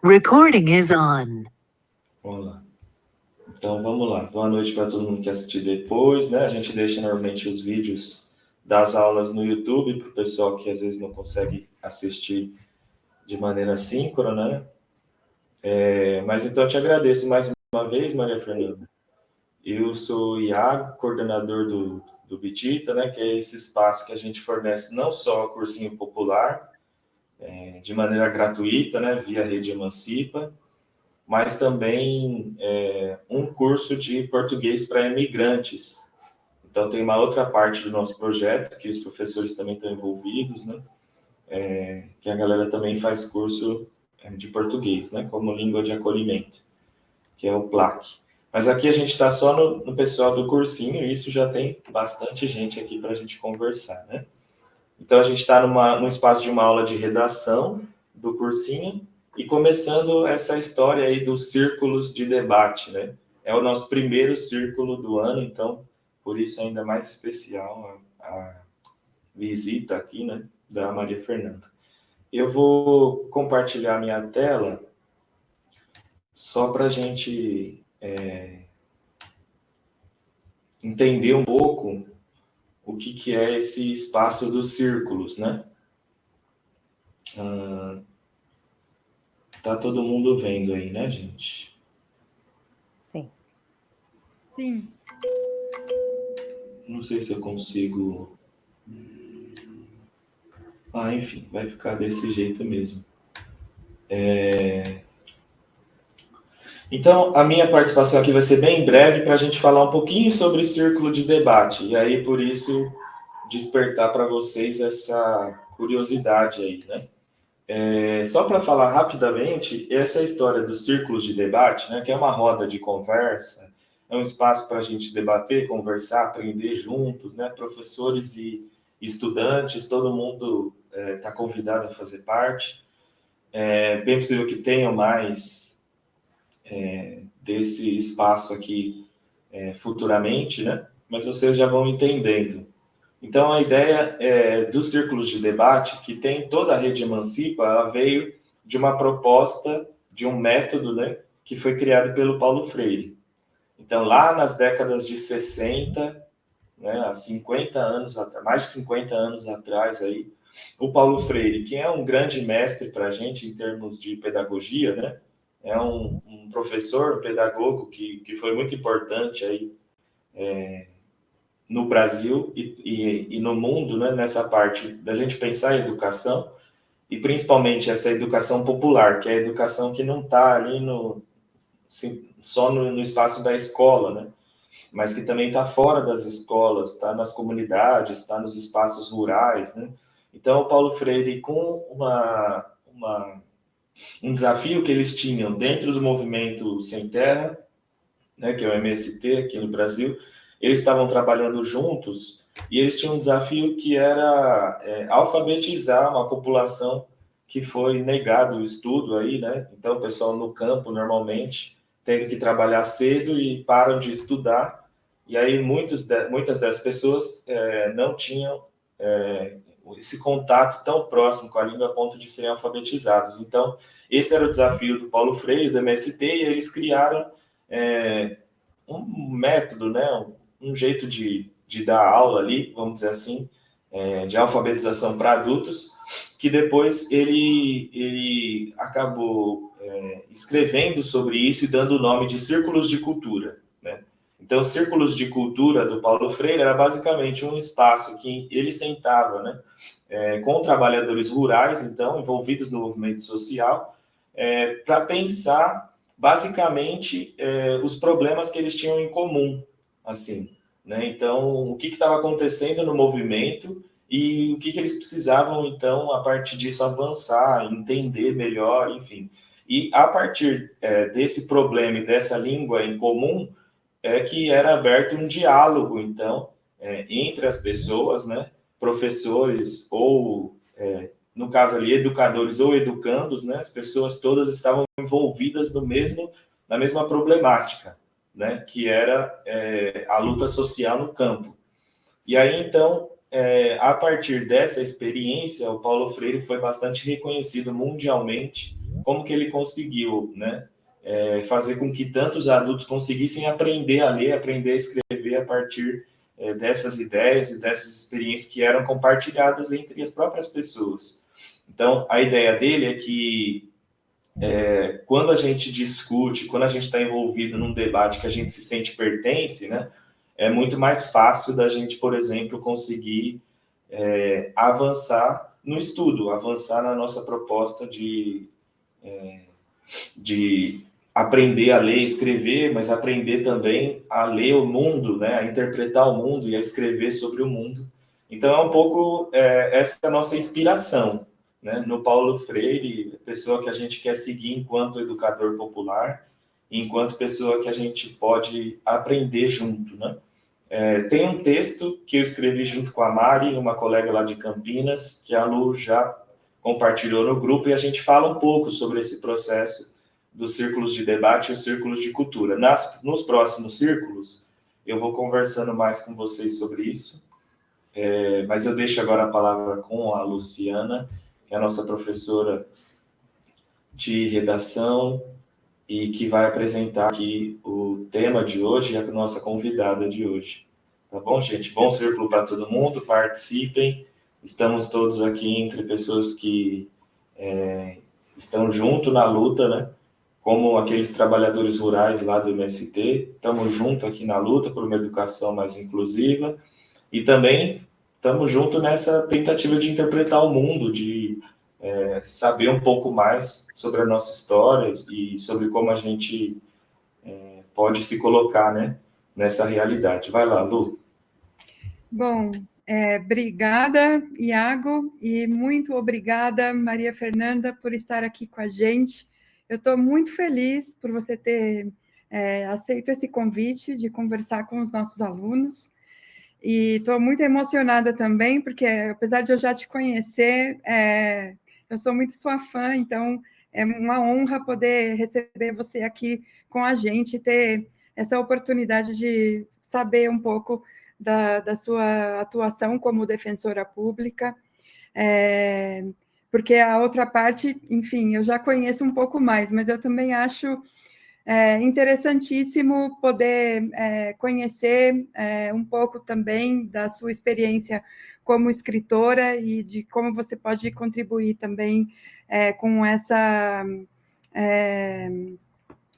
Recording is on. Vamos lá. Então, vamos lá. Boa noite para todo mundo que assistir depois, né? A gente deixa normalmente os vídeos das aulas no YouTube para o pessoal que às vezes não consegue assistir de maneira síncrona, né? Mas então eu te agradeço mais uma vez, Maria Fernanda. Eu sou o Iago, coordenador do Bitita, né? Que é esse espaço que a gente fornece não só cursinho popular, de maneira gratuita, né? Via Rede Emancipa, mas também um curso de português para imigrantes. Então, tem uma outra parte do nosso projeto, que os professores também estão envolvidos, né? Que a galera também faz curso de português, né? Como língua de acolhimento, que é o PLAC. Mas aqui a gente está só no pessoal do cursinho, e isso já tem bastante gente aqui para a gente conversar, né? Então, a gente está num espaço de uma aula de redação do cursinho, e começando essa história aí dos círculos de debate, né? É o nosso primeiro círculo do ano, então, por isso ainda mais especial a visita aqui, né, da Maria Fernanda. Eu vou compartilhar minha tela só para a gente entender um pouco o que é esse espaço dos círculos, né? Tá todo mundo vendo aí, né, gente? Sim. Sim. Não sei se eu consigo... enfim, vai ficar desse jeito mesmo. Então, a minha participação aqui vai ser bem breve para a gente falar um pouquinho sobre o círculo de debate. E aí, por isso, despertar para vocês essa curiosidade aí, né? Só para falar rapidamente, essa história dos círculos de debate, né, que é uma roda de conversa, é um espaço para a gente debater, conversar, aprender juntos, né? Professores e estudantes, todo mundo está convidado a fazer parte. É bem possível que tenham mais desse espaço aqui futuramente, né? Mas vocês já vão entendendo. Então, a ideia dos círculos de debate, que tem toda a rede Emancipa, ela veio de uma proposta, de um método, né, que foi criado pelo Paulo Freire. Então, lá nas décadas de 60, né, há 50 anos, mais de 50 anos atrás, aí, o Paulo Freire, que é um grande mestre para a gente em termos de pedagogia, né, é um professor, um pedagogo que foi muito importante aí, no Brasil e no mundo, né, nessa parte da gente pensar em educação, e principalmente essa educação popular, que é a educação que não está ali só no espaço da escola, né, mas que também está fora das escolas, está nas comunidades, está nos espaços rurais, né. Então, o Paulo Freire, com um desafio que eles tinham dentro do movimento Sem Terra, né, que é o MST aqui no Brasil, eles estavam trabalhando juntos e eles tinham um desafio que era alfabetizar uma população que foi negado o estudo aí, né? Então, o pessoal no campo, normalmente, tendo que trabalhar cedo e param de estudar, e aí muitas dessas pessoas não tinham esse contato tão próximo com a língua a ponto de serem alfabetizados. Então, esse era o desafio do Paulo Freire, do MST, e eles criaram um método, né, um jeito de dar aula ali, vamos dizer assim, de alfabetização para adultos, que depois ele acabou escrevendo sobre isso e dando o nome de Círculos de Cultura, né? Então, Círculos de Cultura do Paulo Freire era basicamente um espaço que ele sentava, né, com trabalhadores rurais, então, envolvidos no movimento social, para pensar basicamente os problemas que eles tinham em comum, assim, né? Então, o que estava acontecendo no movimento e o que eles precisavam, então, a partir disso, avançar, entender melhor, enfim. E a partir desse problema e dessa língua em comum, que era aberto um diálogo, então, entre as pessoas, né? Professores ou, no caso ali, educadores ou educandos, né? As pessoas todas estavam envolvidas na mesma problemática, né? Que era a luta social no campo. E aí, então, a partir dessa experiência, o Paulo Freire foi bastante reconhecido mundialmente como que ele conseguiu, né, fazer com que tantos adultos conseguissem aprender a ler, aprender a escrever a partir dessas ideias e dessas experiências que eram compartilhadas entre as próprias pessoas. Então, a ideia dele é que quando a gente discute, quando a gente está envolvido num debate que a gente se sente pertence, né, é muito mais fácil da gente, por exemplo, conseguir avançar no estudo, avançar na nossa proposta de aprender a ler e escrever, mas aprender também a ler o mundo, né, a interpretar o mundo e a escrever sobre o mundo. Então, é um pouco essa é a nossa inspiração, né, no Paulo Freire, pessoa que a gente quer seguir enquanto educador popular, enquanto pessoa que a gente pode aprender junto, né? Tem um texto que eu escrevi junto com a Mari, uma colega lá de Campinas, que a Lu já compartilhou no grupo, e a gente fala um pouco sobre esse processo dos círculos de debate e os círculos de cultura. Nos próximos círculos, eu vou conversando mais com vocês sobre isso, mas eu deixo agora a palavra com a Luciana, que é a nossa professora de redação e que vai apresentar aqui o tema de hoje e a nossa convidada de hoje. Tá bom, gente? Bom círculo para todo mundo, participem. Estamos todos aqui entre pessoas que estão junto na luta, né? Como aqueles trabalhadores rurais lá do MST, estamos junto aqui na luta por uma educação mais inclusiva e também estamos junto nessa tentativa de interpretar o mundo, de saber um pouco mais sobre a nossa história e sobre como a gente pode se colocar, né, nessa realidade. Vai lá, Lu. Bom, obrigada, Iago, e muito obrigada, Maria Fernanda, por estar aqui com a gente. Eu estou muito feliz por você ter aceito esse convite de conversar com os nossos alunos. E estou muito emocionada também, porque apesar de eu já te conhecer, eu sou muito sua fã, então é uma honra poder receber você aqui com a gente, ter essa oportunidade de saber um pouco da sua atuação como defensora pública, porque a outra parte, enfim, eu já conheço um pouco mais, mas eu também acho interessantíssimo poder conhecer um pouco também da sua experiência como escritora e de como você pode contribuir também com essa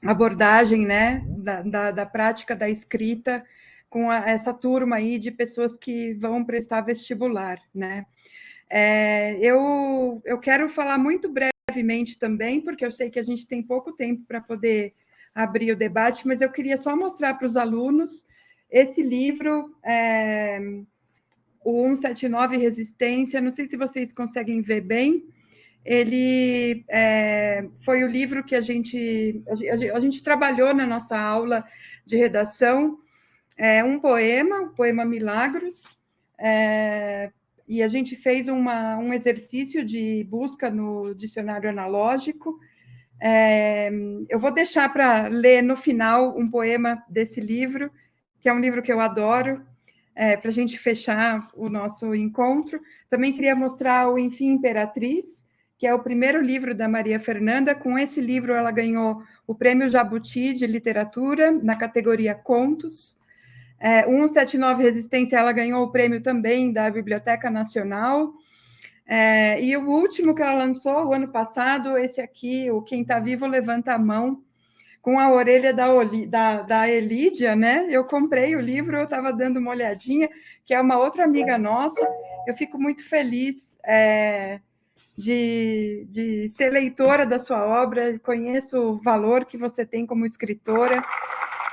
abordagem, né, da prática da escrita com essa turma aí de pessoas que vão prestar vestibular, né? Eu quero falar muito brevemente também, porque eu sei que a gente tem pouco tempo para poder abrir o debate, mas eu queria só mostrar para os alunos esse livro, o 179 Resistência, não sei se vocês conseguem ver bem, ele foi o livro que a gente trabalhou na nossa aula de redação, um poema, o poema Milagros, e a gente fez um exercício de busca no dicionário analógico. Eu vou deixar para ler no final um poema desse livro, que é um livro que eu adoro, para a gente fechar o nosso encontro. Também queria mostrar o Enfim Imperatriz, que é o primeiro livro da Maria Fernanda. Com esse livro, ela ganhou o Prêmio Jabuti de Literatura, na categoria Contos. 179 Resistência, ela ganhou o prêmio também da Biblioteca Nacional. E o último que ela lançou, o ano passado, esse aqui, o Quem Está Vivo Levanta a Mão, com a orelha da Elídia, né? Eu comprei o livro, eu estava dando uma olhadinha, que é uma outra amiga nossa. Eu fico muito feliz de ser leitora da sua obra, conheço o valor que você tem como escritora,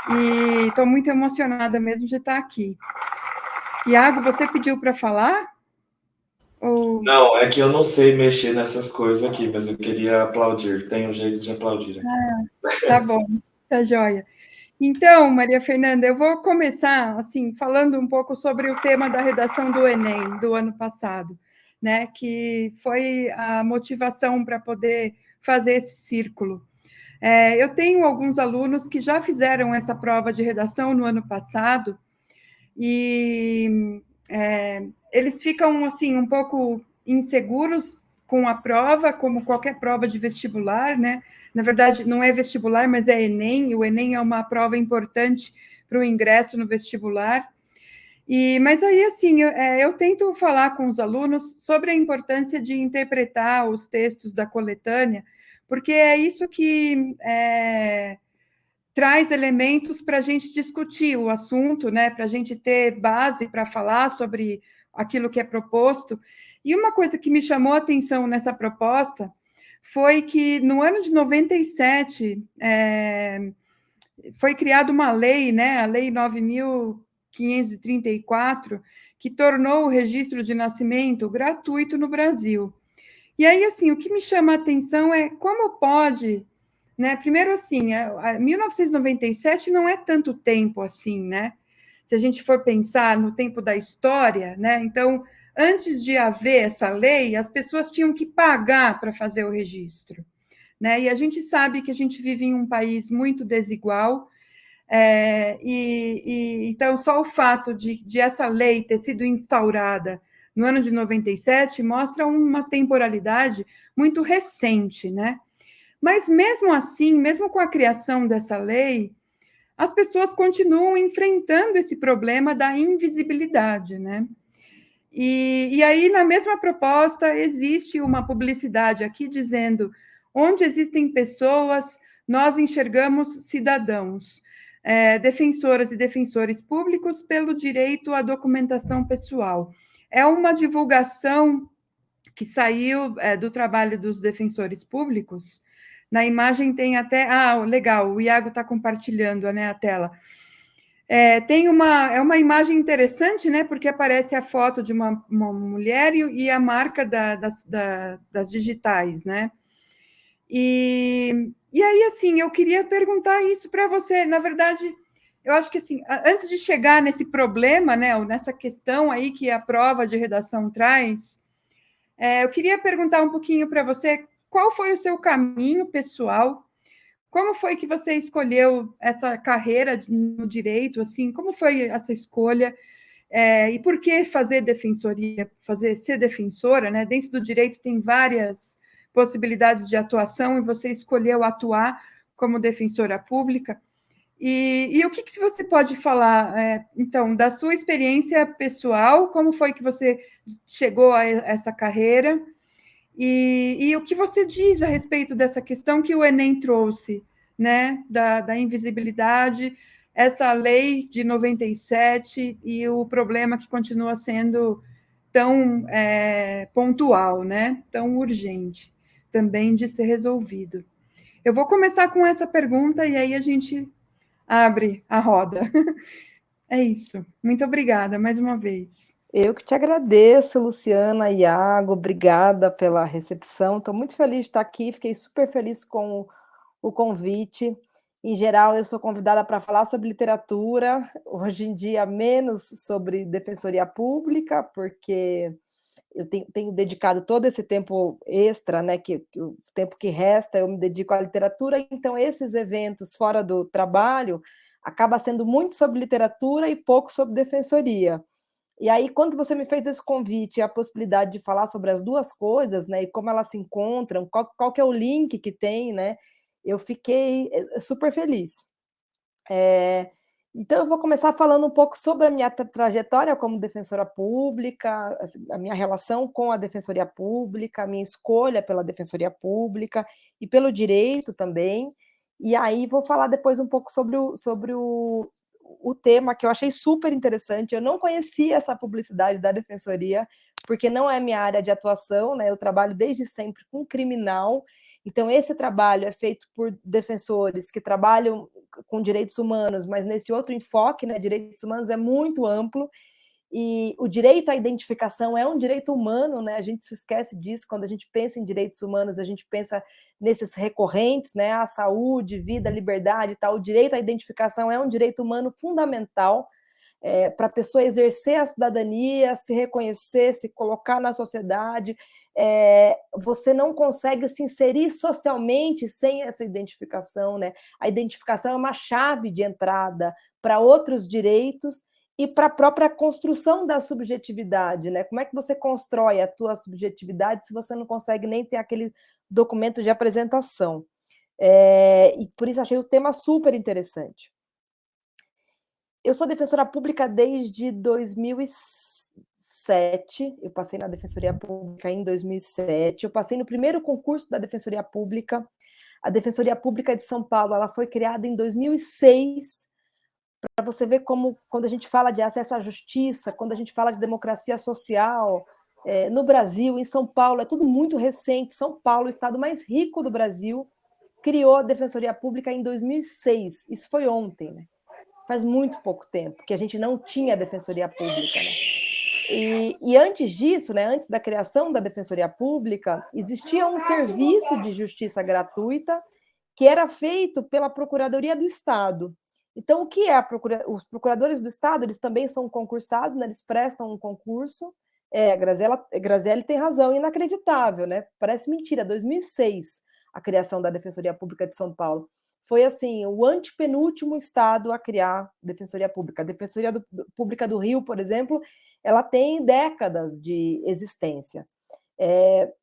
e estou muito emocionada mesmo de estar aqui. Iago, você pediu para falar? Ou... Não, é que eu não sei mexer nessas coisas aqui, mas eu queria aplaudir. Tem um jeito de aplaudir aqui. Tá bom, tá joia. Então, Maria Fernanda, eu vou começar assim falando um pouco sobre o tema da redação do Enem do ano passado, né? Que foi a motivação para poder fazer esse círculo. Eu tenho alguns alunos que já fizeram essa prova de redação no ano passado e eles ficam assim um pouco inseguros com a prova, como qualquer prova de vestibular, né? Na verdade, não é vestibular, mas é Enem, e o Enem é uma prova importante para o ingresso no vestibular. Mas aí, assim, eu tento falar com os alunos sobre a importância de interpretar os textos da coletânea, porque é isso que traz elementos para a gente discutir o assunto, né? Para a gente ter base para falar sobre aquilo que é proposto. E uma coisa que me chamou a atenção nessa proposta foi que, no ano de 97, foi criada uma lei, né? A Lei 9.534, que tornou o registro de nascimento gratuito no Brasil. E aí, assim, o que me chama a atenção é como pode, né? Primeiro, assim, 1997 não é tanto tempo assim, né? Se a gente for pensar no tempo da história, né? Então, antes de haver essa lei, as pessoas tinham que pagar para fazer o registro, né? E a gente sabe que a gente vive em um país muito desigual, então só o fato de essa lei ter sido instaurada no ano de 97 mostra uma temporalidade muito recente, né? Mas mesmo assim, mesmo com a criação dessa lei, as pessoas continuam enfrentando esse problema da invisibilidade, né? E aí, na mesma proposta, existe uma publicidade aqui dizendo: onde existem pessoas, nós enxergamos cidadãos, defensoras e defensores públicos pelo direito à documentação pessoal. É uma divulgação que saiu do trabalho dos defensores públicos. Na imagem tem até... Ah, legal, o Iago está compartilhando, né, a tela. Tem uma imagem interessante, né, porque aparece a foto de uma mulher e a marca das digitais, né? E aí, assim, eu queria perguntar isso para você. Na verdade, eu acho que, assim, antes de chegar nesse problema, né, nessa questão aí que a prova de redação traz, eu queria perguntar um pouquinho para você qual foi o seu caminho pessoal, como foi que você escolheu essa carreira no direito, assim, como foi essa escolha, e por que fazer defensoria, ser defensora, né? Dentro do direito tem várias possibilidades de atuação e você escolheu atuar como defensora pública. E o que você pode falar, então, da sua experiência pessoal, como foi que você chegou a essa carreira, e o que você diz a respeito dessa questão que o Enem trouxe, né, da invisibilidade, essa lei de 97 e o problema que continua sendo tão pontual, né, tão urgente também de ser resolvido. Eu vou começar com essa pergunta e aí a gente abre a roda. É isso. Muito obrigada mais uma vez. Eu que te agradeço, Luciana, Iago, obrigada pela recepção. Estou muito feliz de estar aqui, fiquei super feliz com o convite. Em geral, eu sou convidada para falar sobre literatura, hoje em dia menos sobre defensoria pública, porque eu tenho dedicado todo esse tempo extra, né, o tempo que resta, eu me dedico à literatura, então esses eventos fora do trabalho acaba sendo muito sobre literatura e pouco sobre defensoria. E aí, quando você me fez esse convite, a possibilidade de falar sobre as duas coisas, né, e como elas se encontram, qual que é o link que tem, né, eu fiquei super feliz. Então, eu vou começar falando um pouco sobre a minha trajetória como defensora pública, a minha relação com a defensoria pública, a minha escolha pela defensoria pública e pelo direito também. E aí, vou falar depois um pouco sobre o tema, que eu achei super interessante. Eu não conhecia essa publicidade da defensoria, porque não é minha área de atuação, né? Eu trabalho desde sempre com criminal, então esse trabalho é feito por defensores que trabalham com direitos humanos, mas nesse outro enfoque, né? Direitos humanos é muito amplo, e o direito à identificação é um direito humano, né? A gente se esquece disso quando a gente pensa em direitos humanos, a gente pensa nesses recorrentes, né? A saúde, vida, liberdade e tal. O direito à identificação é um direito humano fundamental para a pessoa exercer a cidadania, se reconhecer, se colocar na sociedade. Você não consegue se inserir socialmente sem essa identificação, né? A identificação é uma chave de entrada para outros direitos e para a própria construção da subjetividade, né? Como é que você constrói a tua subjetividade se você não consegue nem ter aquele documento de apresentação? E por isso achei o tema super interessante. Eu sou defensora pública desde 2007, eu passei na Defensoria Pública em 2007, eu passei no primeiro concurso da Defensoria Pública. A Defensoria Pública de São Paulo, ela foi criada em 2006, para você ver como, quando a gente fala de acesso à justiça, quando a gente fala de democracia social, no Brasil, em São Paulo, é tudo muito recente. São Paulo, o estado mais rico do Brasil, criou a Defensoria Pública em 2006. Isso foi ontem, né? Faz muito pouco tempo que a gente não tinha Defensoria Pública, né? E antes disso, né, antes da criação da Defensoria Pública, existia um serviço de justiça gratuita que era feito pela Procuradoria do Estado. Então, o que é os procuradores do Estado? Eles também são concursados, né? Eles prestam um concurso. A Graziele tem razão, inacreditável, né? Parece mentira. 2006, a criação da Defensoria Pública de São Paulo. Foi assim, o antepenúltimo estado a criar Defensoria Pública. A Defensoria Pública do Rio, por exemplo, ela tem décadas de existência.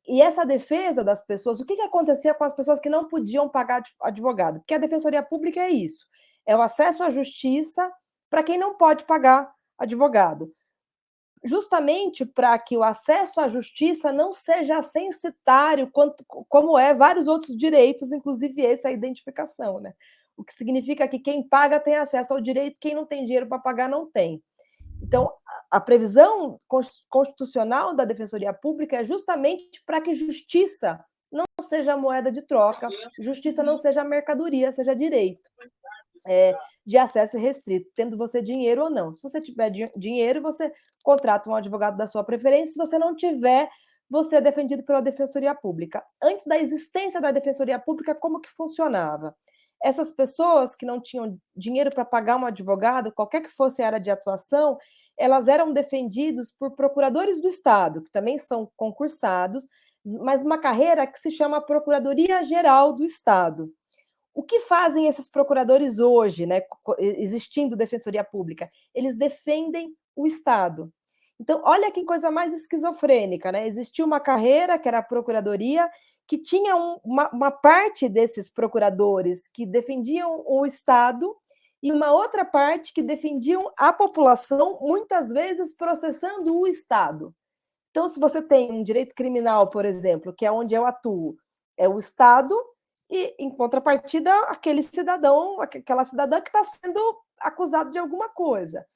E essa defesa das pessoas, o que acontecia com as pessoas que não podiam pagar advogado? Porque a Defensoria Pública é isso, é o acesso à justiça para quem não pode pagar advogado. Justamente para que o acesso à justiça não seja censitário, como vários outros direitos, inclusive esse, a identificação, né? O que significa que quem paga tem acesso ao direito, quem não tem dinheiro para pagar não tem. Então, a previsão constitucional da Defensoria Pública é justamente para que justiça não seja moeda de troca, justiça não seja mercadoria, seja direito de acesso restrito, tendo você dinheiro ou não. Se você tiver dinheiro, você contrata um advogado da sua preferência. Se você não tiver, você é defendido pela Defensoria Pública. Antes da existência da Defensoria Pública, como que funcionava? Essas pessoas que não tinham dinheiro para pagar um advogado, qualquer que fosse a área de atuação, elas eram defendidos por procuradores do Estado, que também são concursados, mas numa carreira que se chama Procuradoria Geral do Estado. O que fazem esses procuradores hoje, né, existindo Defensoria Pública? Eles defendem o Estado. Então, olha que coisa mais esquizofrênica, né? Existia uma carreira, que era a Procuradoria, que tinha uma parte desses procuradores que defendiam o Estado e uma outra parte que defendiam a população, muitas vezes processando o Estado. Então, se você tem um direito criminal, por exemplo, que é onde eu atuo, é o Estado, e, em contrapartida, aquele cidadão, aquela cidadã que está sendo acusado de alguma coisa.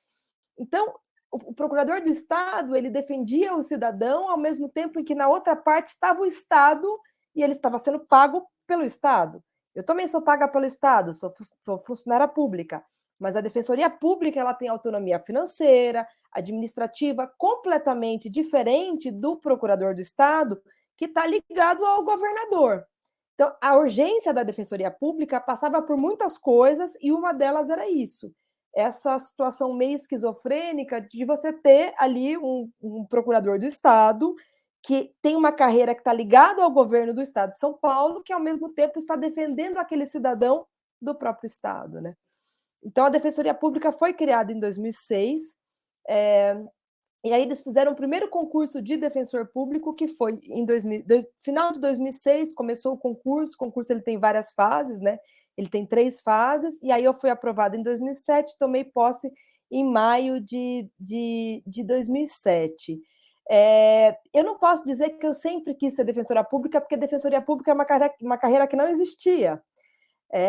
Então, o procurador do Estado, ele defendia o cidadão, ao mesmo tempo em que na outra parte estava o Estado, e ele estava sendo pago pelo Estado. Eu também sou paga pelo Estado, sou funcionária pública, mas a Defensoria Pública ela tem autonomia financeira, administrativa, completamente diferente do procurador do Estado, que está ligado ao governador. Então, a urgência da Defensoria Pública passava por muitas coisas, e uma delas era isso, essa situação meio esquizofrênica de você ter ali um procurador do Estado que tem uma carreira que está ligada ao governo do Estado de São Paulo, que, ao mesmo tempo, está defendendo aquele cidadão do próprio Estado, né? Então, a Defensoria Pública foi criada em 2006, e aí eles fizeram o primeiro concurso de defensor público, que foi em final de 2006, começou o concurso ele tem várias fases, né? Ele tem 3 fases, e aí eu fui aprovada em 2007, tomei posse em maio de 2007. Eu não posso dizer que eu sempre quis ser defensora pública, porque defensoria pública é uma carreira que não existia.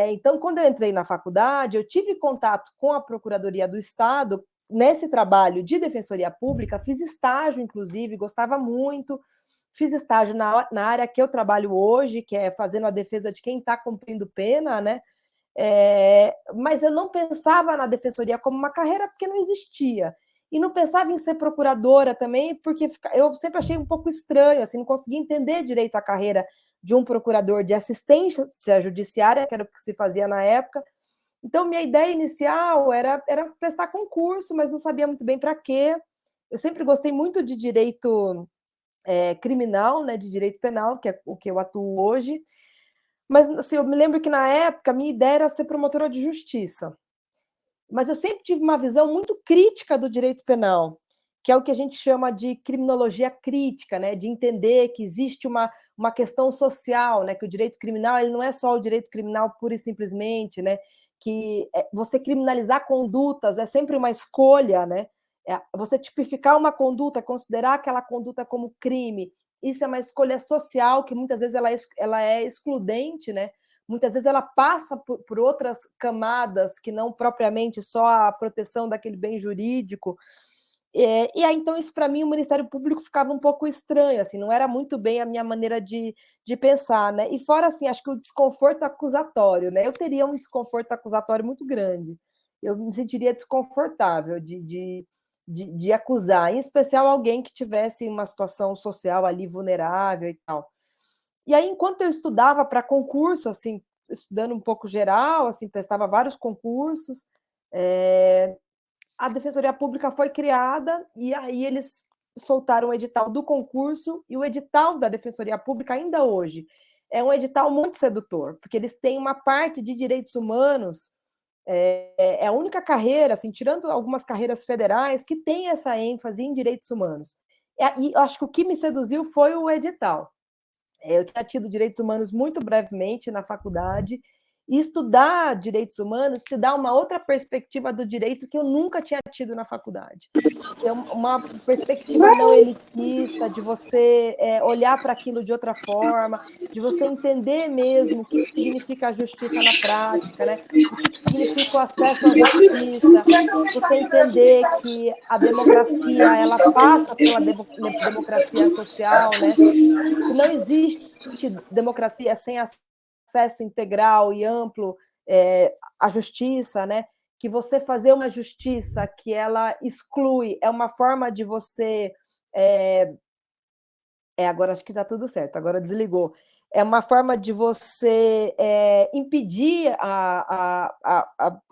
Então, quando eu entrei na faculdade, eu tive contato com a Procuradoria do Estado, nesse trabalho de defensoria pública, fiz estágio, inclusive, gostava muito, fiz estágio na área que eu trabalho hoje, que é fazendo a defesa de quem está cumprindo pena, né? Mas eu não pensava na defensoria como uma carreira, porque não existia. E não pensava em ser procuradora também, porque eu sempre achei um pouco estranho, assim, não conseguia entender direito a carreira de um procurador de assistência judiciária, que era o que se fazia na época. Então, minha ideia inicial era prestar concurso, mas não sabia muito bem para quê. Eu sempre gostei muito de direito criminal, né, de direito penal, que é o que eu atuo hoje. Mas, assim, eu me lembro que, na época, a minha ideia era ser promotora de justiça. mas eu sempre tive uma visão muito crítica do direito penal, que é o que a gente chama de criminologia crítica, né? De entender que existe uma questão social, né? Que o direito criminal ele não é só o direito criminal pura e simplesmente, né? Que você criminalizar condutas é sempre uma escolha, né? Você tipificar uma conduta, considerar aquela conduta como crime, isso é uma escolha social que muitas vezes ela é excludente, né? Muitas vezes ela passa por outras camadas que não propriamente só a proteção daquele bem jurídico. E aí, então, isso para mim, o Ministério Público ficava um pouco estranho, assim, não era muito bem a minha maneira de pensar, né? E fora, assim, acho que o desconforto acusatório, né? Eu teria um desconforto acusatório muito grande. Eu me sentiria desconfortável de acusar, em especial alguém que tivesse uma situação social ali vulnerável e tal. E aí, enquanto eu estudava para concurso, assim, estudando um pouco geral, assim, prestava vários concursos, a Defensoria Pública foi criada e aí eles soltaram o edital do concurso e o edital da Defensoria Pública ainda hoje é um edital muito sedutor, porque eles têm uma parte de direitos humanos, é a única carreira, assim, tirando algumas carreiras federais, que tem essa ênfase em direitos humanos. E acho que o que me seduziu foi o edital. Eu tinha tido direitos humanos muito brevemente na faculdade, e estudar direitos humanos te dá uma outra perspectiva do direito que eu nunca tinha tido na faculdade. É uma perspectiva não elitista, de você olhar para aquilo de outra forma, de você entender mesmo o que significa a justiça na prática, né? O que significa o acesso à justiça, você entender que a democracia ela passa pela democracia social, né? Que não existe democracia sem acesso integral e amplo à justiça, né? Que você fazer uma justiça que ela exclui é uma forma de você... agora acho que está tudo certo, agora desligou. É uma forma de você impedir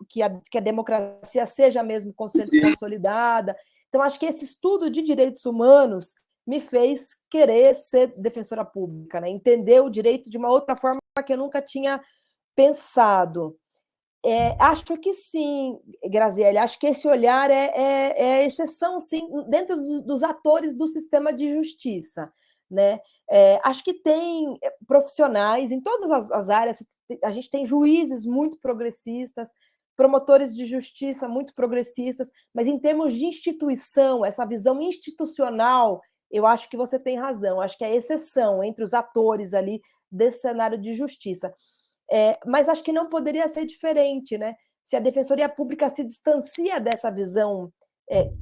que a democracia seja mesmo consolidada. Então, acho que esse estudo de direitos humanos me fez querer ser defensora pública, né? Entender o direito de uma outra forma que eu nunca tinha pensado. Acho que sim, Graziele, acho que esse olhar é exceção, sim, dentro dos atores do sistema de justiça, né? Acho que tem profissionais em todas as áreas, a gente tem juízes muito progressistas, promotores de justiça muito progressistas, mas em termos de instituição, essa visão institucional, eu acho que você tem razão, acho que é exceção entre os atores ali desse cenário de justiça. Mas acho que não poderia ser diferente, né? Se a Defensoria Pública se distancia dessa visão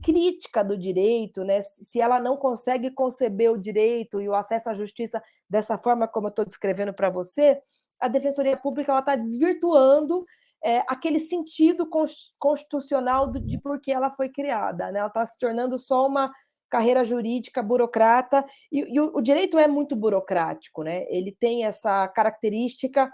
crítica do direito, né? Se ela não consegue conceber o direito e o acesso à justiça dessa forma como eu estou descrevendo para você, a Defensoria Pública está desvirtuando aquele sentido constitucional de por que ela foi criada, né? Ela está se tornando só uma carreira jurídica, burocrata, e o direito é muito burocrático, né? Ele tem essa característica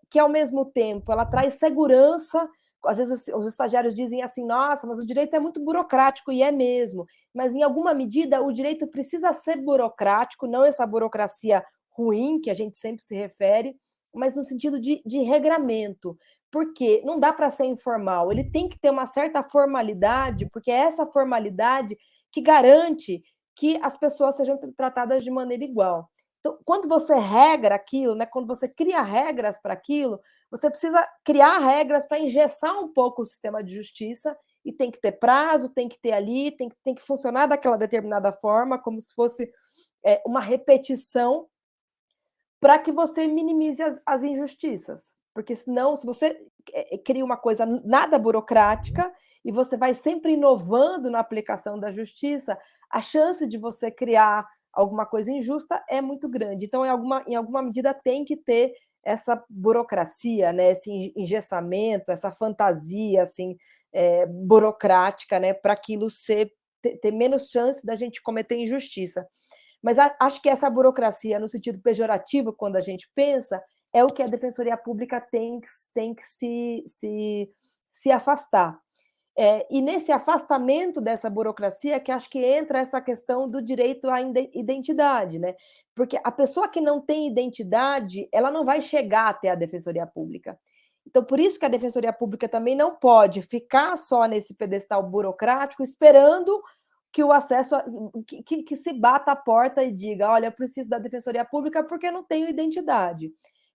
que, ao mesmo tempo, ela traz segurança. Às vezes os estagiários dizem assim, nossa, mas o direito é muito burocrático, e é mesmo. Mas, em alguma medida, o direito precisa ser burocrático, não essa burocracia ruim, que a gente sempre se refere, mas no sentido de regramento. Porque não dá para ser informal, ele tem que ter uma certa formalidade, porque é essa formalidade que garante que as pessoas sejam tratadas de maneira igual. Então, quando você regra aquilo, né, quando você cria regras para aquilo, você precisa criar regras para engessar um pouco o sistema de justiça, e tem que ter prazo, tem que ter ali, tem que funcionar daquela determinada forma, como se fosse uma repetição, para que você minimize as injustiças. Porque senão, se você cria uma coisa nada burocrática e você vai sempre inovando na aplicação da justiça, a chance de você criar alguma coisa injusta é muito grande. Então, em alguma medida, tem que ter essa burocracia, né, esse engessamento, essa fantasia assim, burocrática, né, para aquilo ter menos chance da gente cometer injustiça. Mas acho que essa burocracia, no sentido pejorativo, quando a gente pensa, é o que a Defensoria Pública tem que se afastar. E nesse afastamento dessa burocracia que acho que entra essa questão do direito à identidade, né? Porque a pessoa que não tem identidade, ela não vai chegar até a Defensoria Pública. Então, por isso que a Defensoria Pública também não pode ficar só nesse pedestal burocrático, esperando que o acesso, que se bata a porta e diga, olha, eu preciso da Defensoria Pública porque não tenho identidade.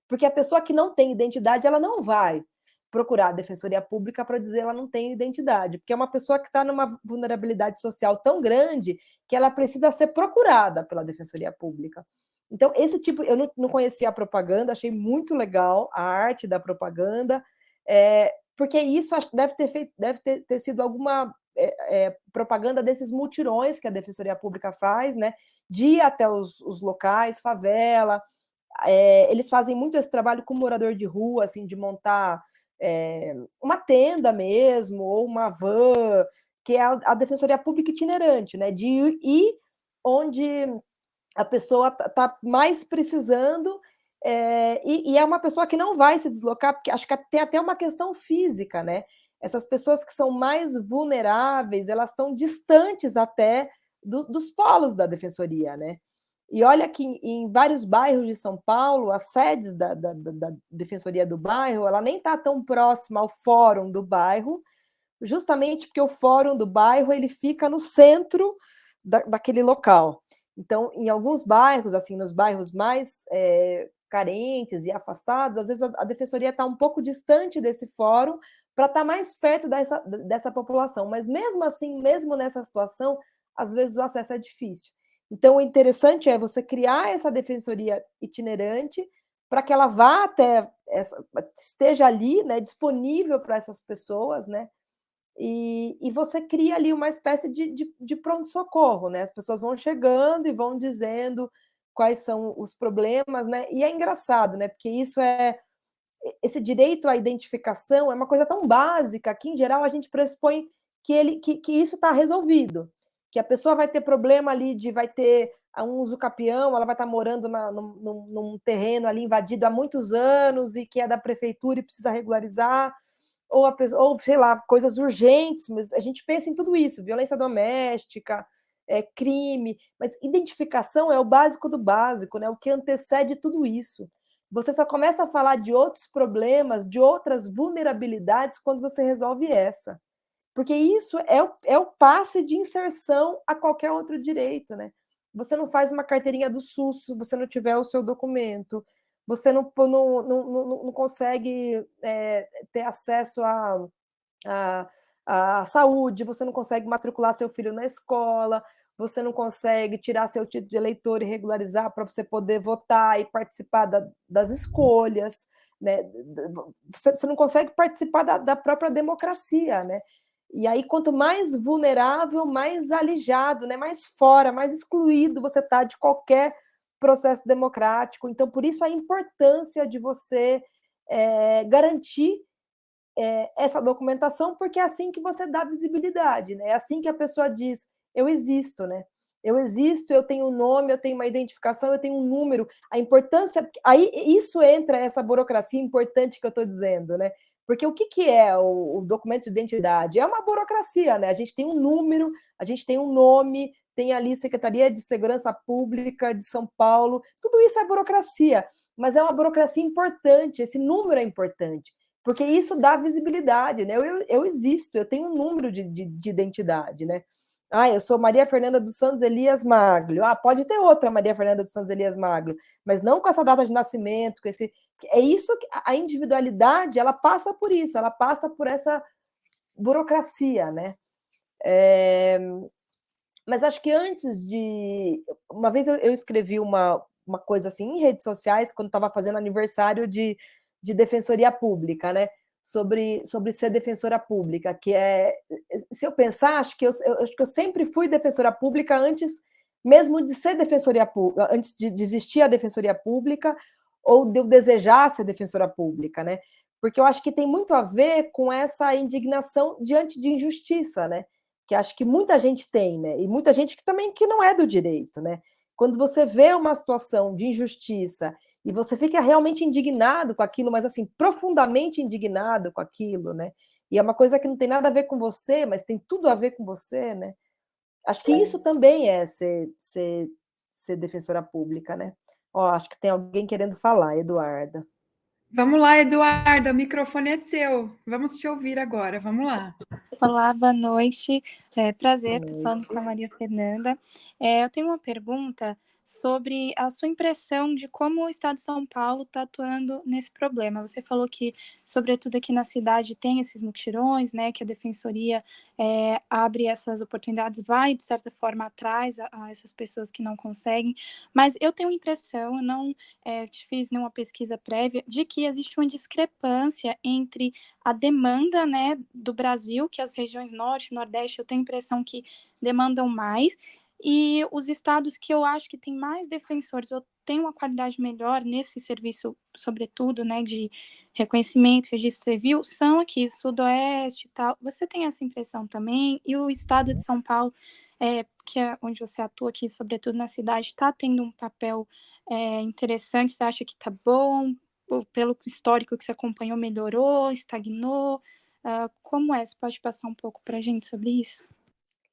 Porque a pessoa que não tem identidade, ela não vai procurar a Defensoria Pública para dizer que ela não tem identidade, porque é uma pessoa que está numa vulnerabilidade social tão grande que ela precisa ser procurada pela Defensoria Pública. Então, esse tipo, eu não conhecia a propaganda, achei muito legal a arte da propaganda, porque isso deve ter sido alguma propaganda desses mutirões que a Defensoria Pública faz, né, de ir até os locais, favela. Eles fazem muito esse trabalho com morador de rua, assim, de montar uma tenda mesmo, ou uma van, que é a Defensoria Pública itinerante, né, de ir onde a pessoa está mais precisando, e é uma pessoa que não vai se deslocar, porque acho que tem até uma questão física, né? Essas pessoas que são mais vulneráveis, elas estão distantes até dos polos da defensoria, né? E olha que em vários bairros de São Paulo, as sedes da defensoria do bairro, ela nem está tão próxima ao fórum do bairro, justamente porque o fórum do bairro ele fica no centro daquele local. Então, em alguns bairros, assim, nos bairros mais carentes e afastados, às vezes a defensoria está um pouco distante desse fórum para estar mais perto dessa população. Mas mesmo assim, mesmo nessa situação, às vezes o acesso é difícil. Então, o interessante é você criar essa defensoria itinerante para que ela vá até esteja ali, né, disponível para essas pessoas, né? E você cria ali uma espécie de pronto-socorro, né? As pessoas vão chegando e vão dizendo quais são os problemas, né? E é engraçado, né? Porque esse direito à identificação é uma coisa tão básica que, em geral, a gente pressupõe que isso está resolvido, que a pessoa vai ter problema ali vai ter um uso capião, ela vai estar morando num terreno ali invadido há muitos anos e que é da prefeitura e precisa regularizar, ou sei lá, coisas urgentes, mas a gente pensa em tudo isso, violência doméstica, crime, mas identificação é o básico do básico, né? O que antecede tudo isso. Você só começa a falar de outros problemas, de outras vulnerabilidades, quando você resolve essa. Porque isso é o passe de inserção a qualquer outro direito, né? Você não faz uma carteirinha do SUS se você não tiver o seu documento, você não consegue ter acesso à saúde, você não consegue matricular seu filho na escola, você não consegue tirar seu título de eleitor e regularizar para você poder votar e participar das escolhas, né? Você não consegue participar da própria democracia, né? E aí, quanto mais vulnerável, mais alijado, né? Mais fora, mais excluído você está de qualquer processo democrático. Então, por isso a importância de você garantir essa documentação, porque é assim que você dá visibilidade, né? É assim que a pessoa diz, eu existo, né? Eu existo, eu tenho um nome, eu tenho uma identificação, eu tenho um número. A importância... Aí isso entra essa burocracia importante que eu estou dizendo, né? Porque o que é o documento de identidade? É uma burocracia, né? A gente tem um número, a gente tem um nome, tem ali Secretaria de Segurança Pública de São Paulo, tudo isso é burocracia, mas é uma burocracia importante, esse número é importante, porque isso dá visibilidade, né? Eu existo, eu tenho um número de identidade, né? Eu sou Maria Fernanda dos Santos Elias Magro. Pode ter outra Maria Fernanda dos Santos Elias Magro, mas não com essa data de nascimento, com esse... É isso que a individualidade, ela passa por isso, ela passa por essa burocracia, né? Mas acho que antes de... Uma vez eu escrevi uma coisa assim em redes sociais, quando estava fazendo aniversário de Defensoria Pública, né? Sobre ser defensora pública, que se eu pensar, acho que eu sempre fui defensora pública antes mesmo de ser defensoria pública, antes de existir a defensoria pública, ou de eu desejar ser defensora pública, né? Porque eu acho que tem muito a ver com essa indignação diante de injustiça, né? Que acho que muita gente tem, né? E muita gente que não é do direito, né? Quando você vê uma situação de injustiça e você fica realmente indignado com aquilo, mas assim, profundamente indignado com aquilo, né? E é uma coisa que não tem nada a ver com você, mas tem tudo a ver com você, né? Acho que isso também é ser defensora pública, né? Acho que tem alguém querendo falar, Eduarda. Vamos lá, Eduarda, o microfone é seu. Vamos te ouvir agora. Vamos lá. Olá, boa noite. Prazer estar falando com a Maria Fernanda. Eu tenho uma pergunta sobre a sua impressão de como o Estado de São Paulo está atuando nesse problema. Você falou que, sobretudo aqui na cidade, tem esses mutirões, né, que a Defensoria abre essas oportunidades, vai, de certa forma, atrás a essas pessoas que não conseguem, mas eu tenho a impressão, eu não fiz nenhuma pesquisa prévia, de que existe uma discrepância entre a demanda, né, do Brasil, que as regiões norte e nordeste, eu tenho a impressão que demandam mais, e os estados que eu acho que tem mais defensores, ou tem uma qualidade melhor nesse serviço, sobretudo, né, de reconhecimento, registro civil, são aqui, sudoeste e tal. Você tem essa impressão também? E o estado de São Paulo, que é onde você atua aqui, sobretudo na cidade, está tendo um papel interessante? Você acha que está bom? Pelo histórico que você acompanhou, melhorou, estagnou? Como é? Você pode passar um pouco para a gente sobre isso?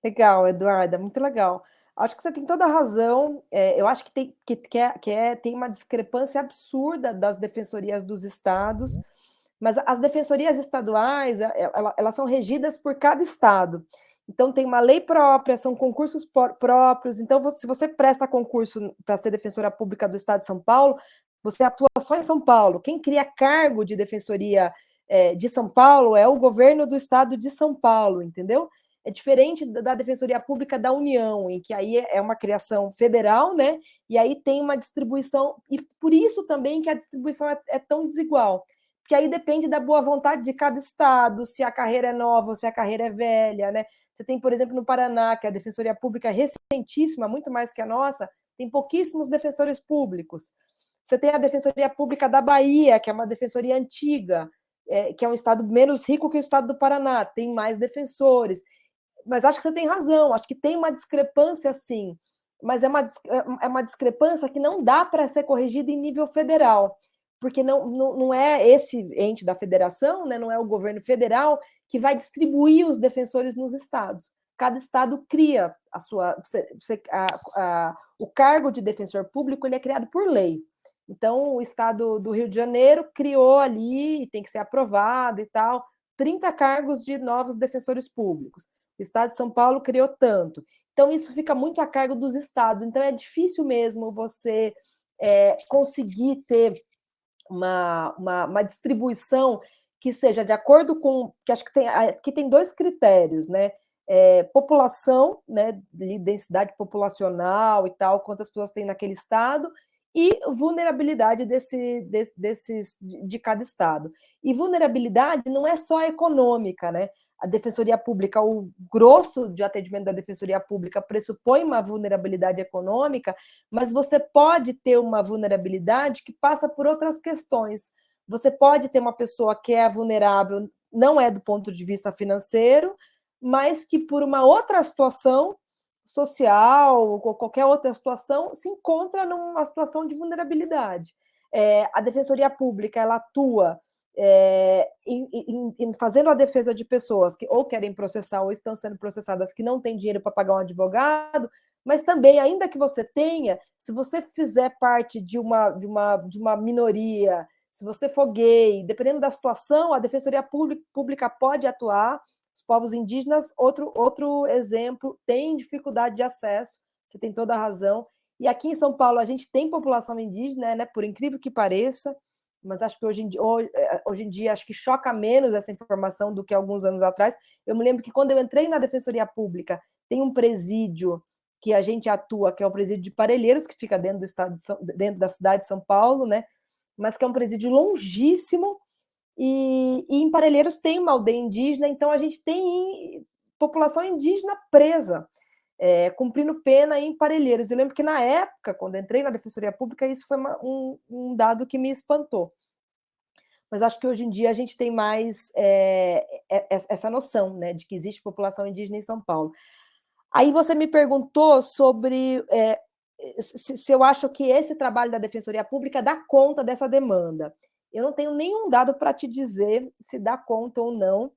Legal, Eduarda, muito legal. Acho que você tem toda a razão. Eu acho que tem uma discrepância absurda das defensorias dos estados, mas as defensorias estaduais, elas são regidas por cada estado. Então, tem uma lei própria, são concursos próprios. Então, se você presta concurso para ser defensora pública do estado de São Paulo, você atua só em São Paulo. Quem cria cargo de defensoria de São Paulo é o governo do estado de São Paulo, entendeu? É diferente da Defensoria Pública da União, em que aí é uma criação federal, né? E aí tem uma distribuição, e por isso também que a distribuição é tão desigual. Porque aí depende da boa vontade de cada estado, se a carreira é nova ou se a carreira é velha, né? Você tem, por exemplo, no Paraná, que a Defensoria Pública é recentíssima, muito mais que a nossa, tem pouquíssimos defensores públicos. Você tem a Defensoria Pública da Bahia, que é uma defensoria antiga, que é um estado menos rico que o estado do Paraná, tem mais defensores. Mas acho que você tem razão, acho que tem uma discrepância, sim, mas é uma discrepância que não dá para ser corrigida em nível federal, porque não é esse ente da federação, né, não é o governo federal que vai distribuir os defensores nos estados. Cada estado cria a sua. O cargo de defensor público ele é criado por lei. Então, o estado do Rio de Janeiro criou ali, e tem que ser aprovado e tal, 30 cargos de novos defensores públicos. O estado de São Paulo criou tanto. Então, isso fica muito a cargo dos estados. Então, é difícil mesmo você conseguir ter uma distribuição que seja de acordo com... que acho que tem dois critérios, né? População, né? Densidade populacional e tal, quantas pessoas tem naquele estado, e vulnerabilidade de cada estado. E vulnerabilidade não é só econômica, né? A Defensoria Pública, o grosso de atendimento da Defensoria Pública pressupõe uma vulnerabilidade econômica, mas você pode ter uma vulnerabilidade que passa por outras questões. Você pode ter uma pessoa que é vulnerável, não é do ponto de vista financeiro, mas que por uma outra situação social ou qualquer outra situação se encontra numa situação de vulnerabilidade. A Defensoria Pública ela atua fazendo a defesa de pessoas que ou querem processar ou estão sendo processadas que não têm dinheiro para pagar um advogado, mas também, ainda que você tenha, se você fizer parte de uma minoria, se você for gay, dependendo da situação, a Defensoria Pública pode atuar. Os povos indígenas, outro exemplo, têm dificuldade de acesso, você tem toda a razão. E aqui em São Paulo a gente tem população indígena, né, por incrível que pareça, mas acho que hoje em dia acho que choca menos essa informação do que alguns anos atrás. Eu me lembro que quando eu entrei na Defensoria Pública, tem um presídio que a gente atua, que é o presídio de Parelheiros, que fica dentro dentro da cidade de São Paulo, né? Mas que é um presídio longíssimo, e em Parelheiros tem uma aldeia indígena, então a gente tem população indígena presa, cumprindo pena em Parelheiros. Eu lembro que na época, quando entrei na Defensoria Pública, isso foi um dado que me espantou. Mas acho que hoje em dia a gente tem mais essa noção, né, de que existe população indígena em São Paulo. Aí você me perguntou sobre se eu acho que esse trabalho da Defensoria Pública dá conta dessa demanda. Eu não tenho nenhum dado para te dizer se dá conta ou não,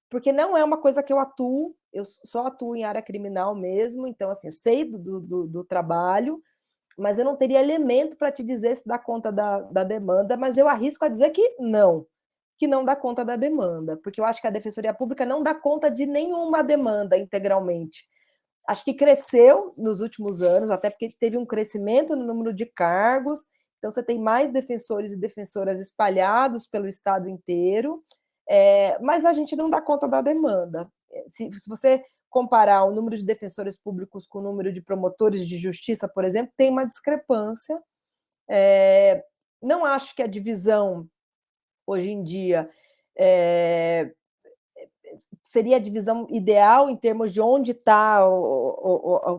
porque não é uma coisa que eu atuo, eu só atuo em área criminal mesmo, então, assim, eu sei do trabalho, mas eu não teria elemento para te dizer se dá conta da demanda, mas eu arrisco a dizer que não dá conta da demanda, porque eu acho que a Defensoria Pública não dá conta de nenhuma demanda integralmente. Acho que cresceu nos últimos anos, até porque teve um crescimento no número de cargos, então você tem mais defensores e defensoras espalhados pelo estado inteiro, mas a gente não dá conta da demanda. Se você comparar o número de defensores públicos com o número de promotores de justiça, por exemplo, tem uma discrepância. Não acho que a divisão, hoje em dia, seria a divisão ideal em termos de onde está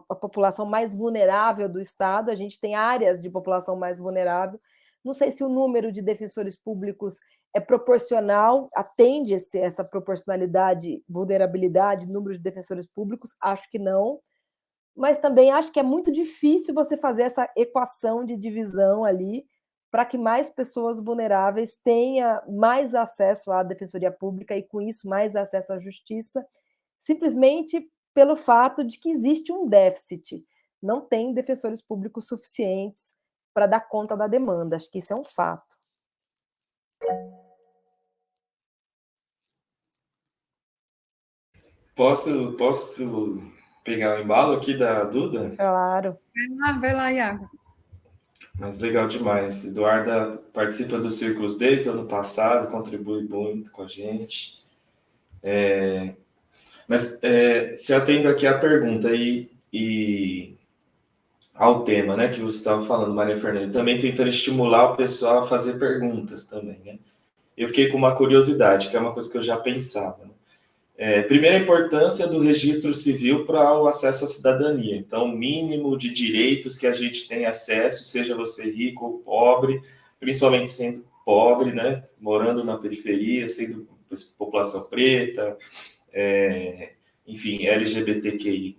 a população mais vulnerável do Estado. A gente tem áreas de população mais vulnerável. Não sei se o número de defensores públicos é proporcional, atende essa proporcionalidade, vulnerabilidade, número de defensores públicos, acho que não, mas também acho que é muito difícil você fazer essa equação de divisão ali para que mais pessoas vulneráveis tenham mais acesso à defensoria pública e, com isso, mais acesso à justiça, simplesmente pelo fato de que existe um déficit. Não tem defensores públicos suficientes para dar conta da demanda. Acho que isso é um fato. Posso pegar o embalo aqui da Duda? Claro. Vai lá, Iago. Mas legal demais. Eduarda participa dos círculos desde o ano passado, contribui muito com a gente. Mas se atendo aqui à pergunta e ao tema, né, que você estava falando, Maria Fernanda, também tentando estimular o pessoal a fazer perguntas também, né? Eu fiquei com uma curiosidade, que é uma coisa que eu já pensava, né? Primeira, a importância do registro civil para o acesso à cidadania. Então, o mínimo de direitos que a gente tem acesso, seja você rico ou pobre, principalmente sendo pobre, né, morando na periferia, sendo população preta, enfim, LGBTQIA+,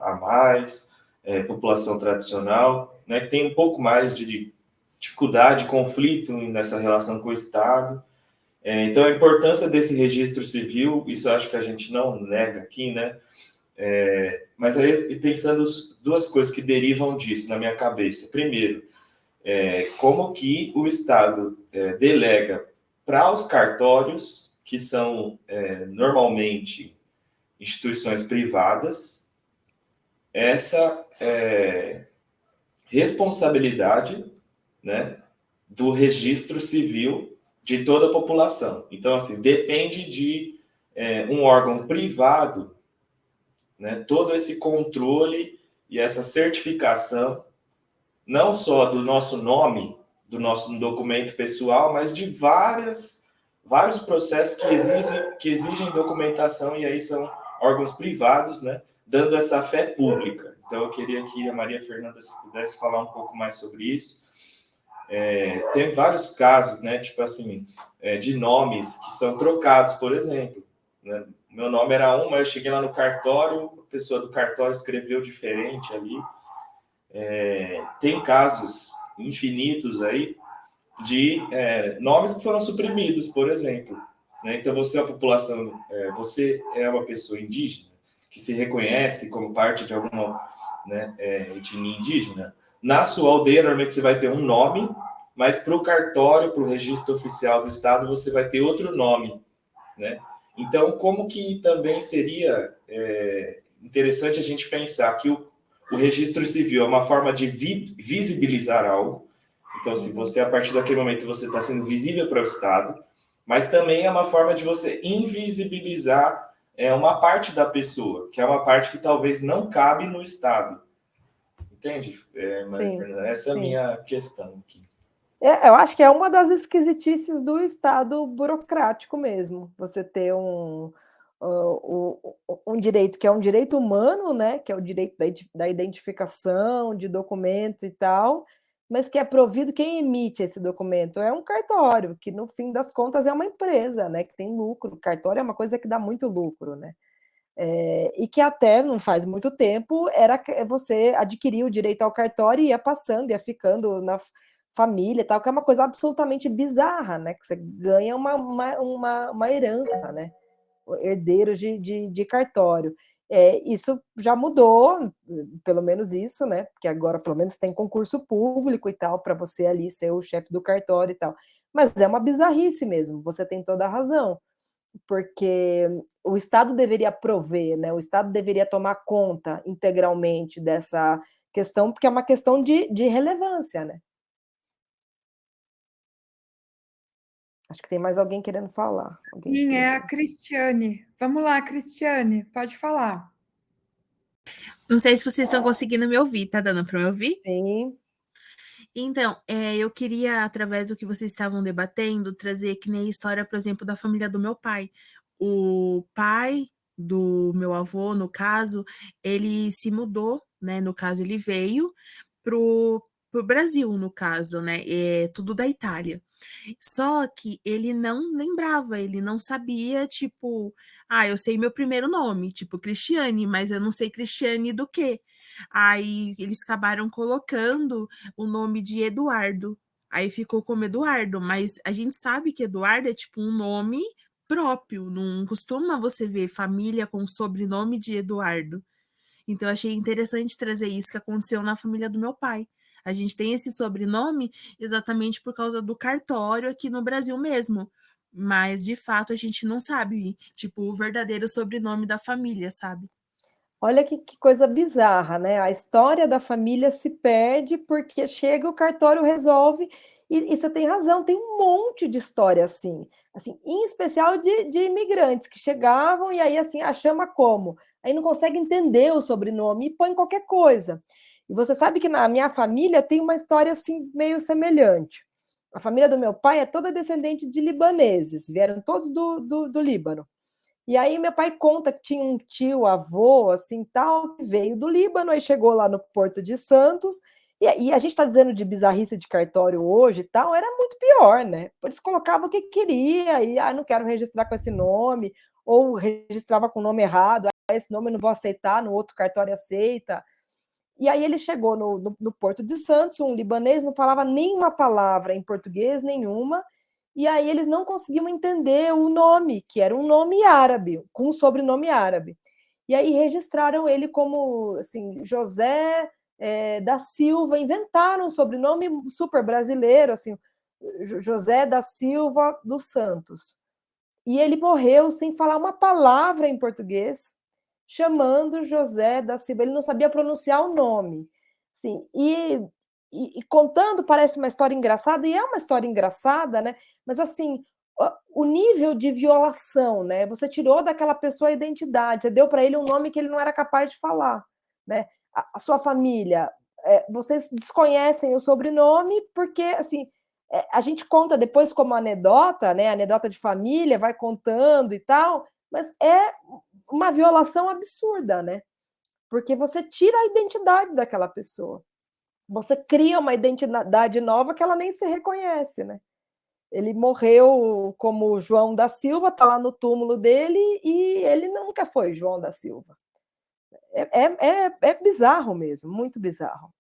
população tradicional, né, que tem um pouco mais de dificuldade, conflito nessa relação com o Estado. Então, a importância desse registro civil, isso eu acho que a gente não nega aqui, né? Mas aí, pensando duas coisas que derivam disso na minha cabeça. Primeiro, como que o Estado delega para os cartórios, que são normalmente instituições privadas, essa responsabilidade, né, do registro civil de toda a população. Então, assim, depende de um órgão privado, né, todo esse controle e essa certificação, não só do nosso nome, do nosso documento pessoal, mas de vários processos que exigem documentação, e aí são órgãos privados, né, dando essa fé pública. Então, eu queria que a Maria Fernanda, se pudesse falar um pouco mais sobre isso. Tem vários casos, né, tipo assim, de nomes que são trocados, por exemplo, né? Meu nome era mas eu cheguei lá no cartório, a pessoa do cartório escreveu diferente ali. Tem casos infinitos aí de nomes que foram suprimidos, por exemplo, né? Então, você é uma população, você é uma pessoa indígena que se reconhece como parte de alguma, né, etnia indígena. Na sua aldeia, normalmente você vai ter um nome, mas para o cartório, para o registro oficial do Estado, você vai ter outro nome, né? Então, como que também seria interessante a gente pensar que o registro civil é uma forma de visibilizar algo. Então, se você, a partir daquele momento, você está sendo visível para o Estado, mas também é uma forma de você invisibilizar uma parte da pessoa, que é uma parte que talvez não cabe no Estado. Entende, Maria Fernanda? Essa é a minha questão aqui. Eu acho que é uma das esquisitices do Estado burocrático mesmo. Você ter um direito que é um direito humano, né? Que é o direito da identificação de documentos e tal, mas que é provido, quem emite esse documento é um cartório, que no fim das contas é uma empresa, né? Que tem lucro. O cartório é uma coisa que dá muito lucro, né? E que até não faz muito tempo era você adquirir o direito ao cartório e ia passando, ia ficando na família e tal, que é uma coisa absolutamente bizarra, né? Que você ganha uma herança, né? Herdeiros de cartório. Isso já mudou, pelo menos isso, né? Porque agora, pelo menos, tem concurso público e tal, para você ali ser o chefe do cartório e tal. Mas é uma bizarrice mesmo, você tem toda a razão, porque o Estado deveria prover, né? O Estado deveria tomar conta integralmente dessa questão, porque é uma questão de relevância, né? Acho que tem mais alguém querendo falar. Sim, é a Cristiane. Vamos lá, Cristiane, pode falar. Não sei se vocês estão conseguindo me ouvir, tá dando para me ouvir? Sim. Então, eu queria, através do que vocês estavam debatendo, trazer que nem a história, por exemplo, da família do meu pai. O pai do meu avô, no caso, ele se mudou, né? No caso, ele veio pro Brasil, no caso, né? É tudo da Itália. Só que ele não lembrava, ele não sabia, tipo, eu sei meu primeiro nome, tipo, Cristiane, mas eu não sei Cristiane do quê. Aí eles acabaram colocando o nome de Eduardo. Aí ficou como Eduardo, mas a gente sabe que Eduardo é tipo um nome próprio, não costuma você ver família com sobrenome de Eduardo. Então, eu achei interessante trazer isso que aconteceu na família do meu pai. A gente tem esse sobrenome exatamente por causa do cartório aqui no Brasil mesmo. Mas, de fato, a gente não sabe, tipo, o verdadeiro sobrenome da família, sabe? Olha que coisa bizarra, né? A história da família se perde porque chega o cartório, resolve, e você tem razão, tem um monte de história assim, em especial de imigrantes que chegavam e aí assim, chama como? Aí não consegue entender o sobrenome e põe qualquer coisa. E você sabe que na minha família tem uma história assim meio semelhante. A família do meu pai é toda descendente de libaneses, vieram todos do Líbano. E aí meu pai conta que tinha um tio, avô, assim, tal, que veio do Líbano, aí chegou lá no Porto de Santos, e a gente está dizendo de bizarrice de cartório hoje e tal, era muito pior, né? Eles colocavam o que queria, e não quero registrar com esse nome, ou registrava com o nome errado, esse nome eu não vou aceitar, no outro cartório aceita. E aí ele chegou no Porto de Santos, um libanês, não falava nenhuma palavra em português, nenhuma, e aí eles não conseguiam entender o nome, que era um nome árabe, com um sobrenome árabe. E aí registraram ele como assim, José da Silva, inventaram um sobrenome super brasileiro, assim, José da Silva dos Santos. E ele morreu sem falar uma palavra em português, chamando José da Silva. Ele não sabia pronunciar o nome. Assim, e contando parece uma história engraçada, e é uma história engraçada, né? Mas assim, o nível de violação, né? Você tirou daquela pessoa a identidade, você deu para ele um nome que ele não era capaz de falar, né? A sua família, vocês desconhecem o sobrenome porque, assim, a gente conta depois como anedota, né? Anedota de família, vai contando e tal, mas é uma violação absurda, né? Porque você tira a identidade daquela pessoa. Você cria uma identidade nova que ela nem se reconhece, né? Ele morreu como João da Silva, tá lá no túmulo dele, e ele nunca foi João da Silva. É bizarro mesmo, muito bizarro.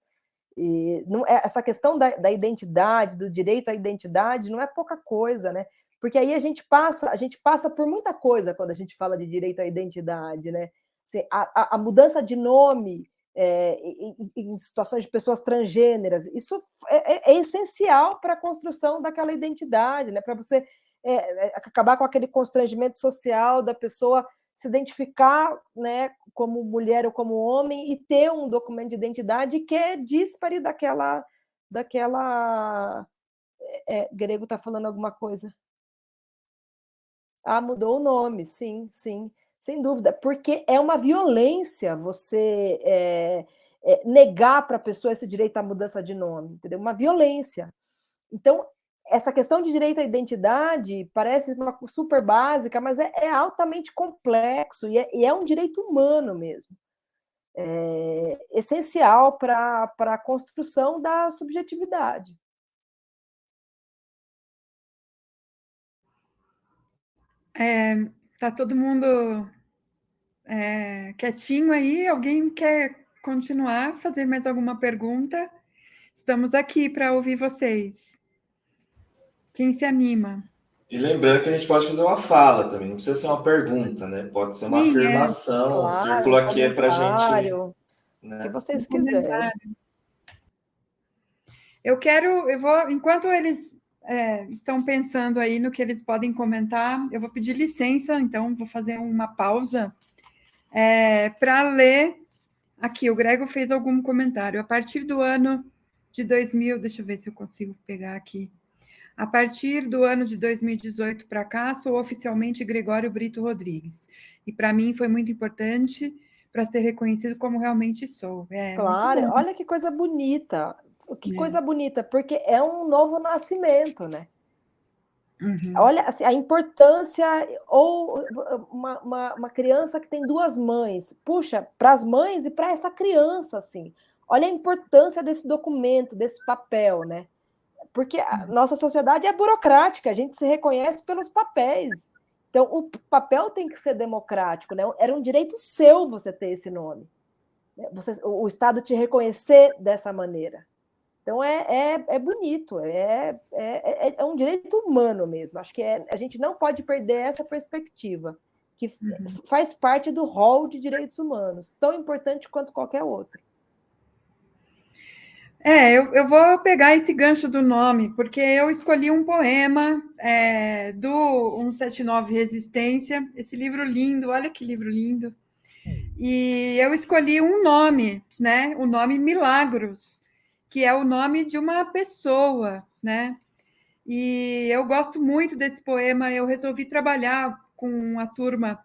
E não, essa questão da identidade, do direito à identidade, não é pouca coisa, né? Porque aí a gente passa por muita coisa quando a gente fala de direito à identidade, né? Assim, a mudança de nome em situações de pessoas transgêneras, isso é essencial para a construção daquela identidade, né? Para você acabar com aquele constrangimento social da pessoa se identificar, né, como mulher ou como homem e ter um documento de identidade que é díspare daquela Grego está falando alguma coisa. Mudou o nome, sim, sim, sem dúvida, porque é uma violência você negar para a pessoa esse direito à mudança de nome, entendeu? Uma violência. Então, essa questão de direito à identidade parece uma super básica, mas é altamente complexo e é um direito humano mesmo. É essencial para a construção da subjetividade. Tá todo mundo quietinho aí? Alguém quer continuar, fazer mais alguma pergunta? Estamos aqui para ouvir vocês. Quem se anima? E lembrando que a gente pode fazer uma fala também, não precisa ser uma pergunta, né? Pode ser uma Sim, afirmação. O Claro, círculo aqui é para a gente, comentário, o que né? vocês quiserem. Eu vou, enquanto eles estão pensando aí no que eles podem comentar, eu vou pedir licença, então vou fazer uma pausa para ler aqui. O Grego fez algum comentário. A partir do ano de 2000, deixa eu ver se eu consigo pegar aqui. A partir do ano de 2018 para cá, sou oficialmente Gregório Brito Rodrigues. E para mim foi muito importante para ser reconhecido como realmente sou. Claro, Muito bom. olha que coisa bonita. Que É. coisa bonita, porque é um novo nascimento, né? Uhum. Olha assim, a importância, ou uma criança que tem duas mães, puxa, para as mães e para essa criança, assim, olha a importância desse documento, desse papel, né? Porque a nossa sociedade é burocrática, a gente se reconhece pelos papéis. Então, o papel tem que ser democrático, né? Era um direito seu você ter esse nome. O Estado te reconhecer dessa maneira. Então é bonito, é um direito humano mesmo. Acho que a gente não pode perder essa perspectiva, que faz parte do rol de direitos humanos, tão importante quanto qualquer outro. Eu vou pegar esse gancho do nome, porque eu escolhi um poema do 179 Resistência, esse livro lindo, olha que livro lindo. E eu escolhi um nome, né? O nome Milagros, que é o nome de uma pessoa, né? E eu gosto muito desse poema, eu resolvi trabalhar com a turma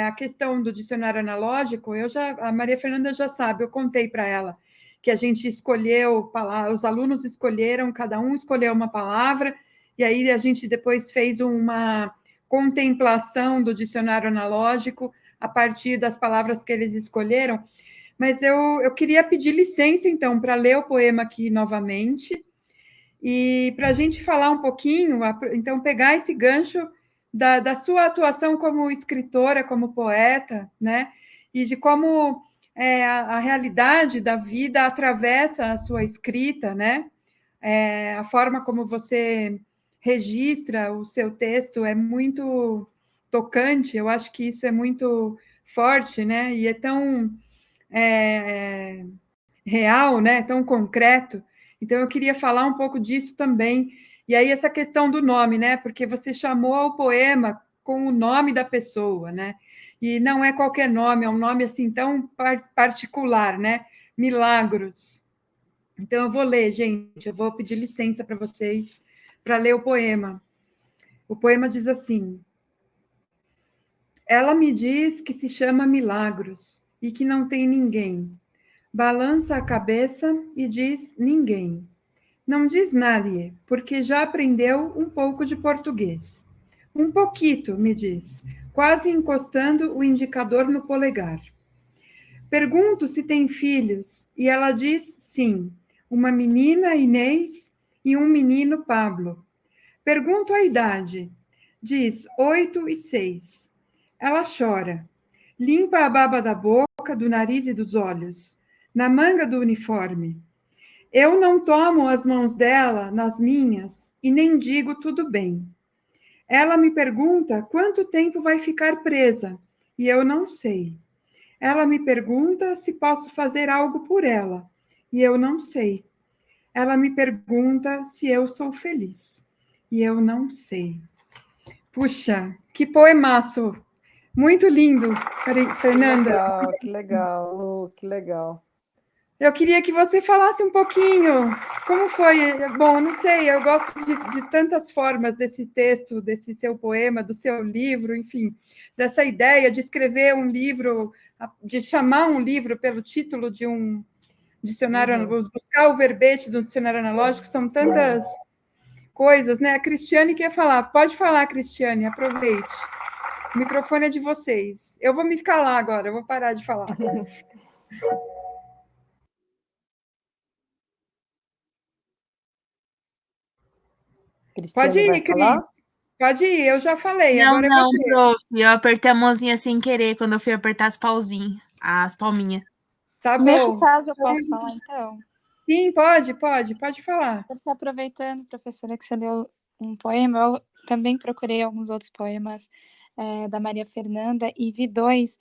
a questão do dicionário analógico. A Maria Fernanda já sabe, eu contei para ela que a gente escolheu, os alunos escolheram, cada um escolheu uma palavra, e aí a gente depois fez uma contemplação do dicionário analógico a partir das palavras que eles escolheram. Mas eu queria pedir licença, então, para ler o poema aqui novamente, e para a gente falar um pouquinho, então, pegar esse gancho da sua atuação como escritora, como poeta, né? E de como a realidade da vida atravessa a sua escrita, né? A forma como você registra o seu texto é muito tocante, eu acho que isso é muito forte, né? E é tão real, né? Tão concreto. Então, eu queria falar um pouco disso também. E aí, essa questão do nome, né? Porque você chamou o poema com o nome da pessoa, né? E não é qualquer nome, é um nome assim tão particular, né? Milagros. Então, eu vou ler, gente, eu vou pedir licença para vocês para ler o poema. O poema diz assim: ela me diz que se chama Milagros e que não tem ninguém. Balança a cabeça e diz ninguém. Não diz nadie, porque já aprendeu um pouco de português. Um pouquito, me diz, quase encostando o indicador no polegar. Pergunto se tem filhos, e ela diz sim, uma menina Inês e um menino Pablo. Pergunto a idade, diz 8 e 6. Ela chora, limpa a baba da boca, do nariz e dos olhos, na manga do uniforme. Eu não tomo as mãos dela nas minhas e nem digo tudo bem. Ela me pergunta quanto tempo vai ficar presa, e eu não sei. Ela me pergunta se posso fazer algo por ela, e eu não sei. Ela me pergunta se eu sou feliz, e eu não sei. Puxa, que poemaço! Muito lindo, Fernanda. Que legal, Lu, que legal. Eu queria que você falasse um pouquinho como foi. Bom, não sei, eu gosto de tantas formas desse texto, desse seu poema, do seu livro, enfim, dessa ideia de escrever um livro, de chamar um livro pelo título de um dicionário, buscar o verbete do dicionário analógico, são tantas coisas, né? A Cristiane quer falar. Pode falar, Cristiane, aproveite. O microfone é de vocês. Eu vou me calar agora, eu vou parar de falar. Pode ir, Cris. Pode ir, eu já falei. Não, agora não, é você. prof. Eu apertei a mãozinha sem querer quando eu fui apertar as palminhas. Tá bom. Nesse caso, eu posso falar, então? Sim, pode falar. Aproveitando, professora, que você leu um poema, também procurei alguns outros poemas da Maria Fernanda e vi 2.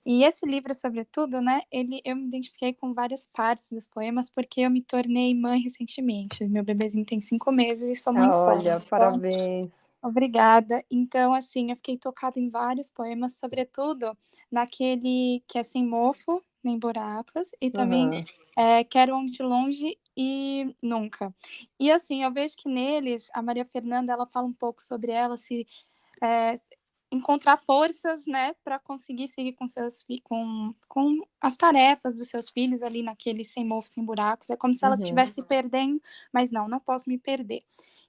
E esse livro, sobretudo, né, eu me identifiquei com várias partes dos poemas, porque eu me tornei mãe recentemente. Meu bebezinho tem 5 meses e sou mãe solo. Olha, Então, parabéns. obrigada. Então, assim, eu fiquei tocada em vários poemas, sobretudo naquele que é Sem Mofo, Nem Buracos, e também Aham. Quero Um de Longe e Nunca. E, assim, eu vejo que neles, a Maria Fernanda, ela fala um pouco sobre ela se encontrar forças, né, para conseguir seguir com seus com as tarefas dos seus filhos ali naquele sem mofo, sem buracos. É como se ela Uhum. estivesse se perdendo, mas não posso me perder.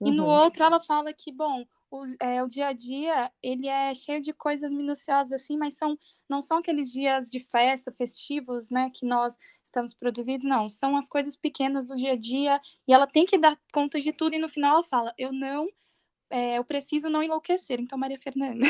E no Uhum. outro ela fala que, bom, o dia a dia, ele é cheio de coisas minuciosas assim, mas não são aqueles dias de festa, festivos, né, que nós estamos produzindo, não. São as coisas pequenas do dia a dia, e ela tem que dar conta de tudo, e no final ela fala, eu preciso não enlouquecer. Então, Maria Fernanda,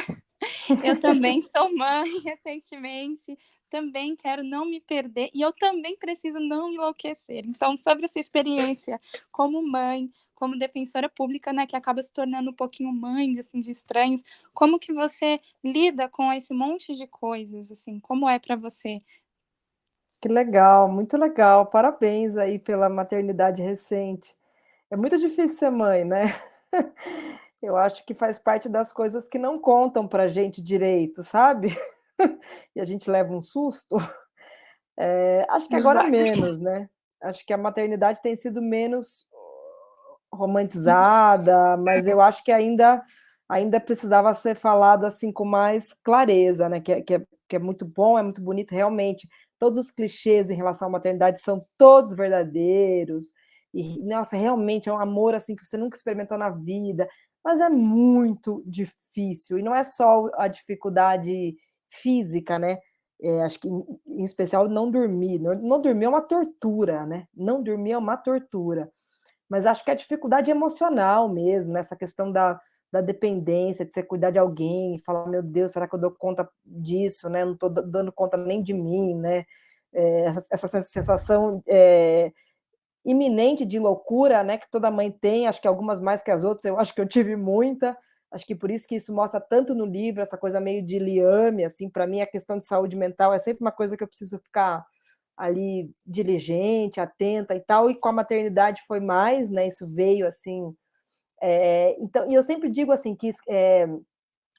eu também sou mãe recentemente, também quero não me perder e eu também preciso não enlouquecer. Então, sobre essa experiência como mãe, como defensora pública, né, que acaba se tornando um pouquinho mãe, assim, de estranhos, como que você lida com esse monte de coisas, assim, como é para você? Que legal, muito legal. Parabéns aí pela maternidade recente. É muito difícil ser mãe, né? Eu acho que faz parte das coisas que não contam pra gente direito, sabe? E a gente leva um susto. Acho que agora menos, né? Acho que a maternidade tem sido menos romantizada, mas eu acho que ainda precisava ser falado assim com mais clareza, né? Que é muito bom, é muito bonito, realmente. Todos os clichês em relação à maternidade são todos verdadeiros. E, nossa, realmente é um amor assim que você nunca experimentou na vida, mas é muito difícil. E não é só a dificuldade física, né? Acho que, em especial, não dormir. Não dormir é uma tortura, né? Não dormir é uma tortura. Mas acho que a dificuldade emocional mesmo, nessa questão da dependência, de você cuidar de alguém, falar, meu Deus, será que eu dou conta disso, né? Não estou dando conta nem de mim, né? Essa sensação iminente de loucura, né? Que toda mãe tem, acho que algumas mais que as outras, eu acho que eu tive muita. Acho que por isso que isso mostra tanto no livro, essa coisa meio de liame, assim, para mim a questão de saúde mental é sempre uma coisa que eu preciso ficar ali diligente, atenta e tal, e com a maternidade foi mais, né? Isso veio assim. Então, e eu sempre digo assim que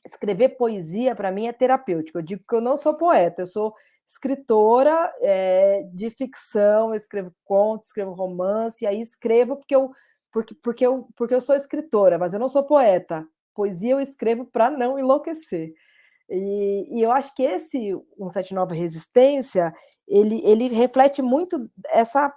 escrever poesia para mim é terapêutico. Eu digo que eu não sou poeta, eu sou escritora de ficção, eu escrevo contos, escrevo romance, e aí escrevo porque eu sou escritora, mas eu não sou poeta. Poesia eu escrevo para não enlouquecer. E eu acho que esse 179 Resistência, ele reflete muito essa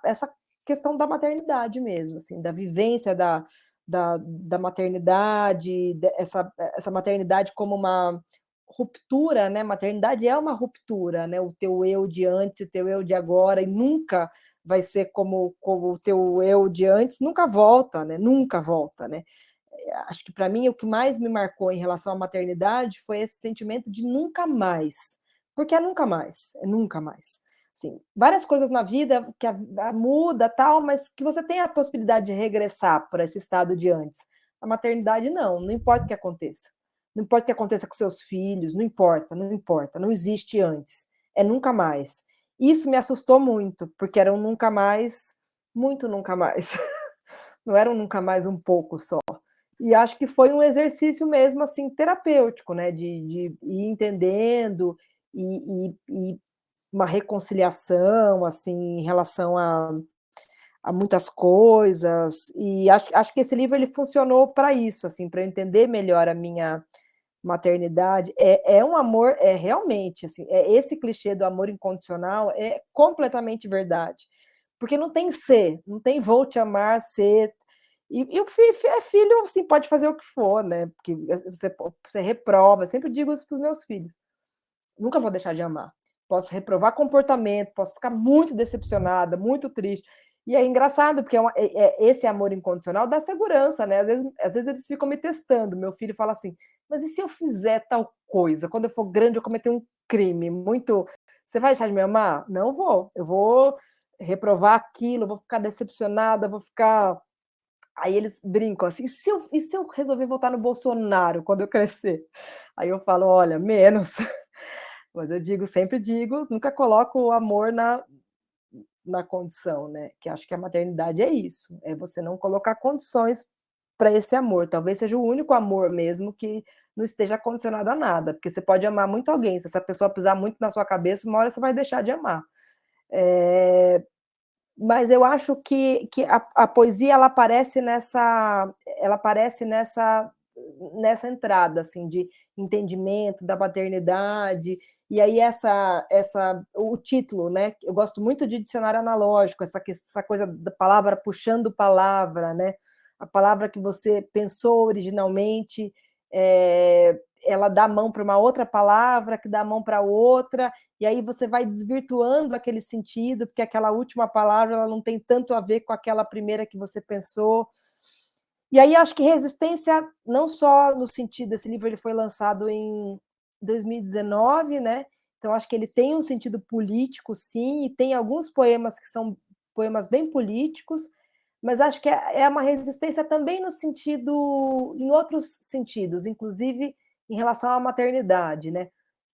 questão da maternidade mesmo, assim, da vivência da maternidade, essa maternidade como uma ruptura, né? Maternidade é uma ruptura, né? O teu eu de antes, o teu eu de agora, e nunca vai ser como o teu eu de antes, nunca volta, né? Nunca volta, né? Acho que para mim o que mais me marcou em relação à maternidade foi esse sentimento de nunca mais, porque é nunca mais, é nunca mais. Assim, várias coisas na vida que muda tal, mas que você tem a possibilidade de regressar para esse estado de antes. A maternidade não importa o que aconteça. Não importa o que aconteça com seus filhos, não importa, não existe antes. É nunca mais. Isso me assustou muito, porque era um nunca mais, muito nunca mais. Não era um nunca mais um pouco só. E acho que foi um exercício mesmo, assim, terapêutico, né? De ir entendendo e uma reconciliação, assim, em relação a muitas coisas. E acho que esse livro ele funcionou para isso, assim, para eu entender melhor a minha maternidade. É um amor, realmente, assim, esse clichê do amor incondicional é completamente verdade. Porque não tem ser, não tem vou te amar, ser. E o filho, assim, pode fazer o que for, né? Porque você reprova, eu sempre digo isso para os meus filhos. Nunca vou deixar de amar. Posso reprovar comportamento, posso ficar muito decepcionada, muito triste. E é engraçado, porque esse amor incondicional dá segurança, né? Às vezes eles ficam me testando. Meu filho fala assim, mas e se eu fizer tal coisa? Quando eu for grande, eu cometer um crime muito... Você vai deixar de me amar? Não vou. Eu vou reprovar aquilo, vou ficar decepcionada, vou ficar Aí eles brincam assim, e se eu resolver votar no Bolsonaro quando eu crescer? Aí eu falo, olha, menos. Mas eu digo, sempre digo, nunca coloco o amor na condição, né? Que acho que a maternidade é isso, é você não colocar condições para esse amor. Talvez seja o único amor mesmo que não esteja condicionado a nada, porque você pode amar muito alguém, se essa pessoa pisar muito na sua cabeça, uma hora você vai deixar de amar. Mas eu acho que a poesia ela aparece nessa entrada assim de entendimento da maternidade. E aí o título, né? Eu gosto muito de dicionário analógico, essa coisa da palavra puxando palavra, né? A palavra que você pensou originalmente, ela dá mão para uma outra palavra, que dá mão para outra, e aí você vai desvirtuando aquele sentido, porque aquela última palavra ela não tem tanto a ver com aquela primeira que você pensou. E aí acho que resistência, não só no sentido, esse livro ele foi lançado em 2019, né? Então acho que ele tem um sentido político, sim, e tem alguns poemas que são poemas bem políticos, mas acho que é uma resistência também no sentido, em outros sentidos, inclusive em relação à maternidade, né?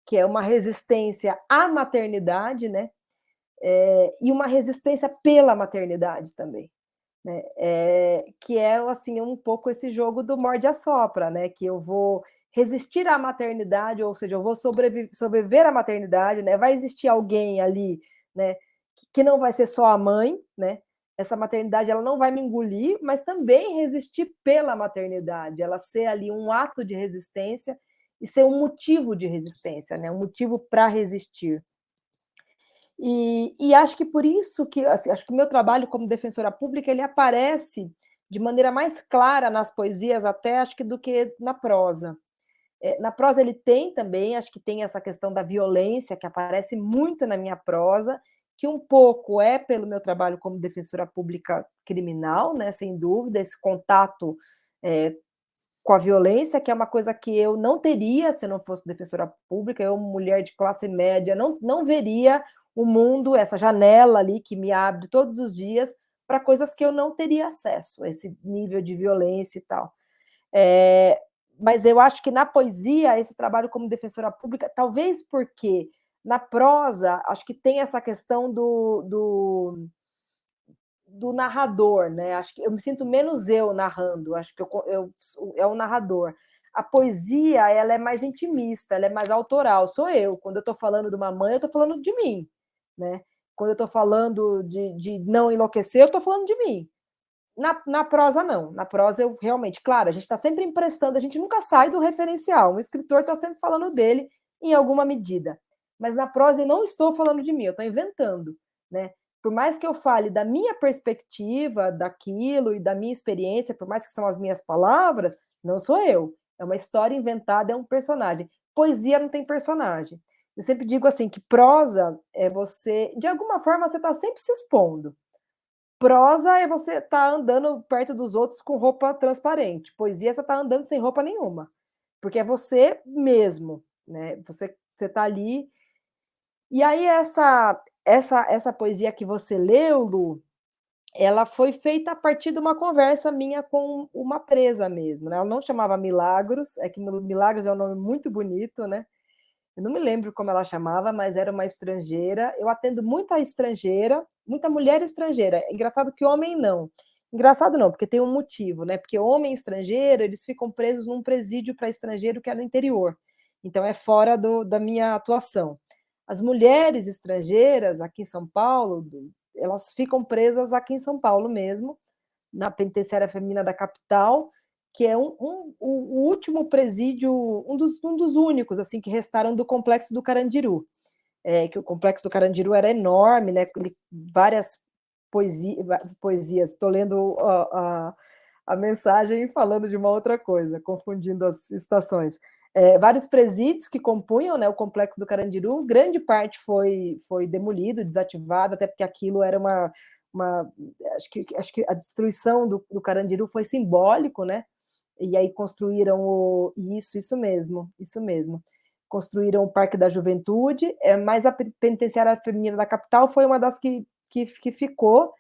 Que é uma resistência à maternidade, né? E uma resistência pela maternidade também. Né? Que é assim um pouco esse jogo do morde a sopra, né? Que eu vou resistir à maternidade, ou seja, eu vou sobreviver à maternidade, né? Vai existir alguém ali, né? Que não vai ser só a mãe, né? Essa maternidade ela não vai me engolir, mas também resistir pela maternidade, ela ser ali um ato de resistência e ser um motivo de resistência, né? Um motivo para resistir. E acho que por isso que assim, acho que o meu trabalho como defensora pública ele aparece de maneira mais clara nas poesias até acho que do que na prosa. Na prosa ele tem também, acho que tem essa questão da violência que aparece muito na minha prosa, que um pouco é pelo meu trabalho como defensora pública criminal, né, sem dúvida, esse contato com a violência, que é uma coisa que eu não teria se eu não fosse defensora pública, eu, mulher de classe média, não veria o mundo, essa janela ali que me abre todos os dias para coisas que eu não teria acesso, esse nível de violência e tal. Mas eu acho que na poesia, esse trabalho como defensora pública, talvez porque na prosa, acho que tem essa questão do narrador, né? Acho que eu me sinto menos eu narrando, acho que é o narrador. A poesia, ela é mais intimista, ela é mais autoral, sou eu. Quando eu estou falando de uma mãe, eu estou falando de mim, né? Quando eu estou falando de não enlouquecer, eu estou falando de mim. Na prosa, não. Na prosa, eu realmente, claro, a gente está sempre emprestando, a gente nunca sai do referencial. O escritor está sempre falando dele em alguma medida. Mas na prosa, eu não estou falando de mim, eu estou inventando, né? Por mais que eu fale da minha perspectiva daquilo e da minha experiência, por mais que são as minhas palavras, não sou eu. É uma história inventada, é um personagem. Poesia não tem personagem. Eu sempre digo assim, que prosa é você... De alguma forma, você está sempre se expondo. Prosa é você estar andando perto dos outros com roupa transparente. Poesia, você está andando sem roupa nenhuma. Porque é você mesmo, né? Você está ali... E aí, essa poesia que você leu, Lu, ela foi feita a partir de uma conversa minha com uma presa mesmo, né? Ela não chamava Milagros, é que Milagros é um nome muito bonito, né? Eu não me lembro como ela chamava, mas era uma estrangeira. Eu atendo muita estrangeira, muita mulher estrangeira. É engraçado que homem não. Engraçado não, porque tem um motivo, né? Porque homem estrangeiro, eles ficam presos num presídio para estrangeiro que é no interior. Então é fora da minha atuação. As mulheres estrangeiras aqui em São Paulo, elas ficam presas aqui em São Paulo mesmo, na penitenciária feminina da capital, que é o último presídio, um dos únicos assim que restaram do Complexo do Carandiru. Que o Complexo do Carandiru era enorme, né? Várias poesias. Estou lendo a mensagem e falando de uma outra coisa, confundindo as estações. Vários presídios que compunham, né, o Complexo do Carandiru, grande parte foi demolido, desativado, até porque aquilo era acho que a destruição do Carandiru foi simbólico, né? E aí construíram isso mesmo. Construíram o Parque da Juventude, mas a penitenciária feminina da capital foi uma das que ficou,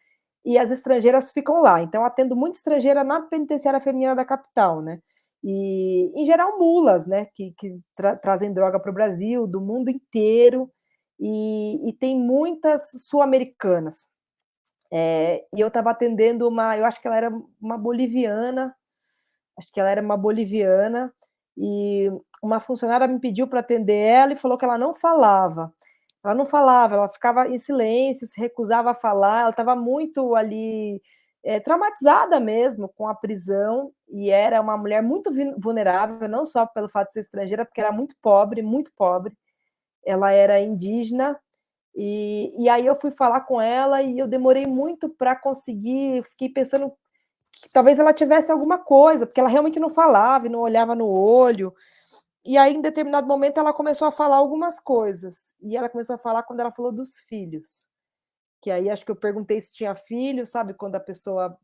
e as estrangeiras ficam lá. Então, atendo muita estrangeira na penitenciária feminina da capital, né? E, em geral, mulas, né? Que trazem droga para o Brasil, do mundo inteiro, e tem muitas sul-americanas. E eu estava atendendo eu acho que ela era uma boliviana, e uma funcionária me pediu para atender ela e falou que ela não falava. Ela ficava em silêncio, se recusava a falar, ela estava muito ali, traumatizada mesmo com a prisão, e era uma mulher muito vulnerável, não só pelo fato de ser estrangeira, porque era muito pobre, ela era indígena, e aí eu fui falar com ela e eu demorei muito para conseguir, fiquei pensando que talvez ela tivesse alguma coisa, porque ela realmente não falava e não olhava no olho. E aí, em determinado momento, ela começou a falar algumas coisas. E ela começou a falar quando ela falou dos filhos. Que aí acho que eu perguntei se tinha filho, sabe? Quando a pessoa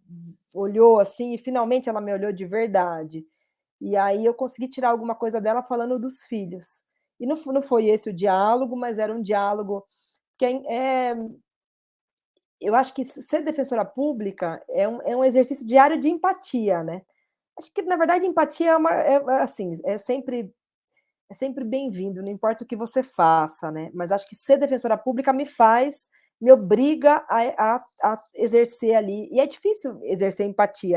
olhou assim, e finalmente ela me olhou de verdade. E aí eu consegui tirar alguma coisa dela falando dos filhos. E não foi esse o diálogo, mas era um diálogo que eu acho que ser defensora pública é um exercício diário de empatia, né? Acho que, na verdade, empatia assim, é sempre bem-vindo, não importa o que você faça, né? Mas acho que ser defensora pública me obriga a exercer ali. E é difícil exercer empatia.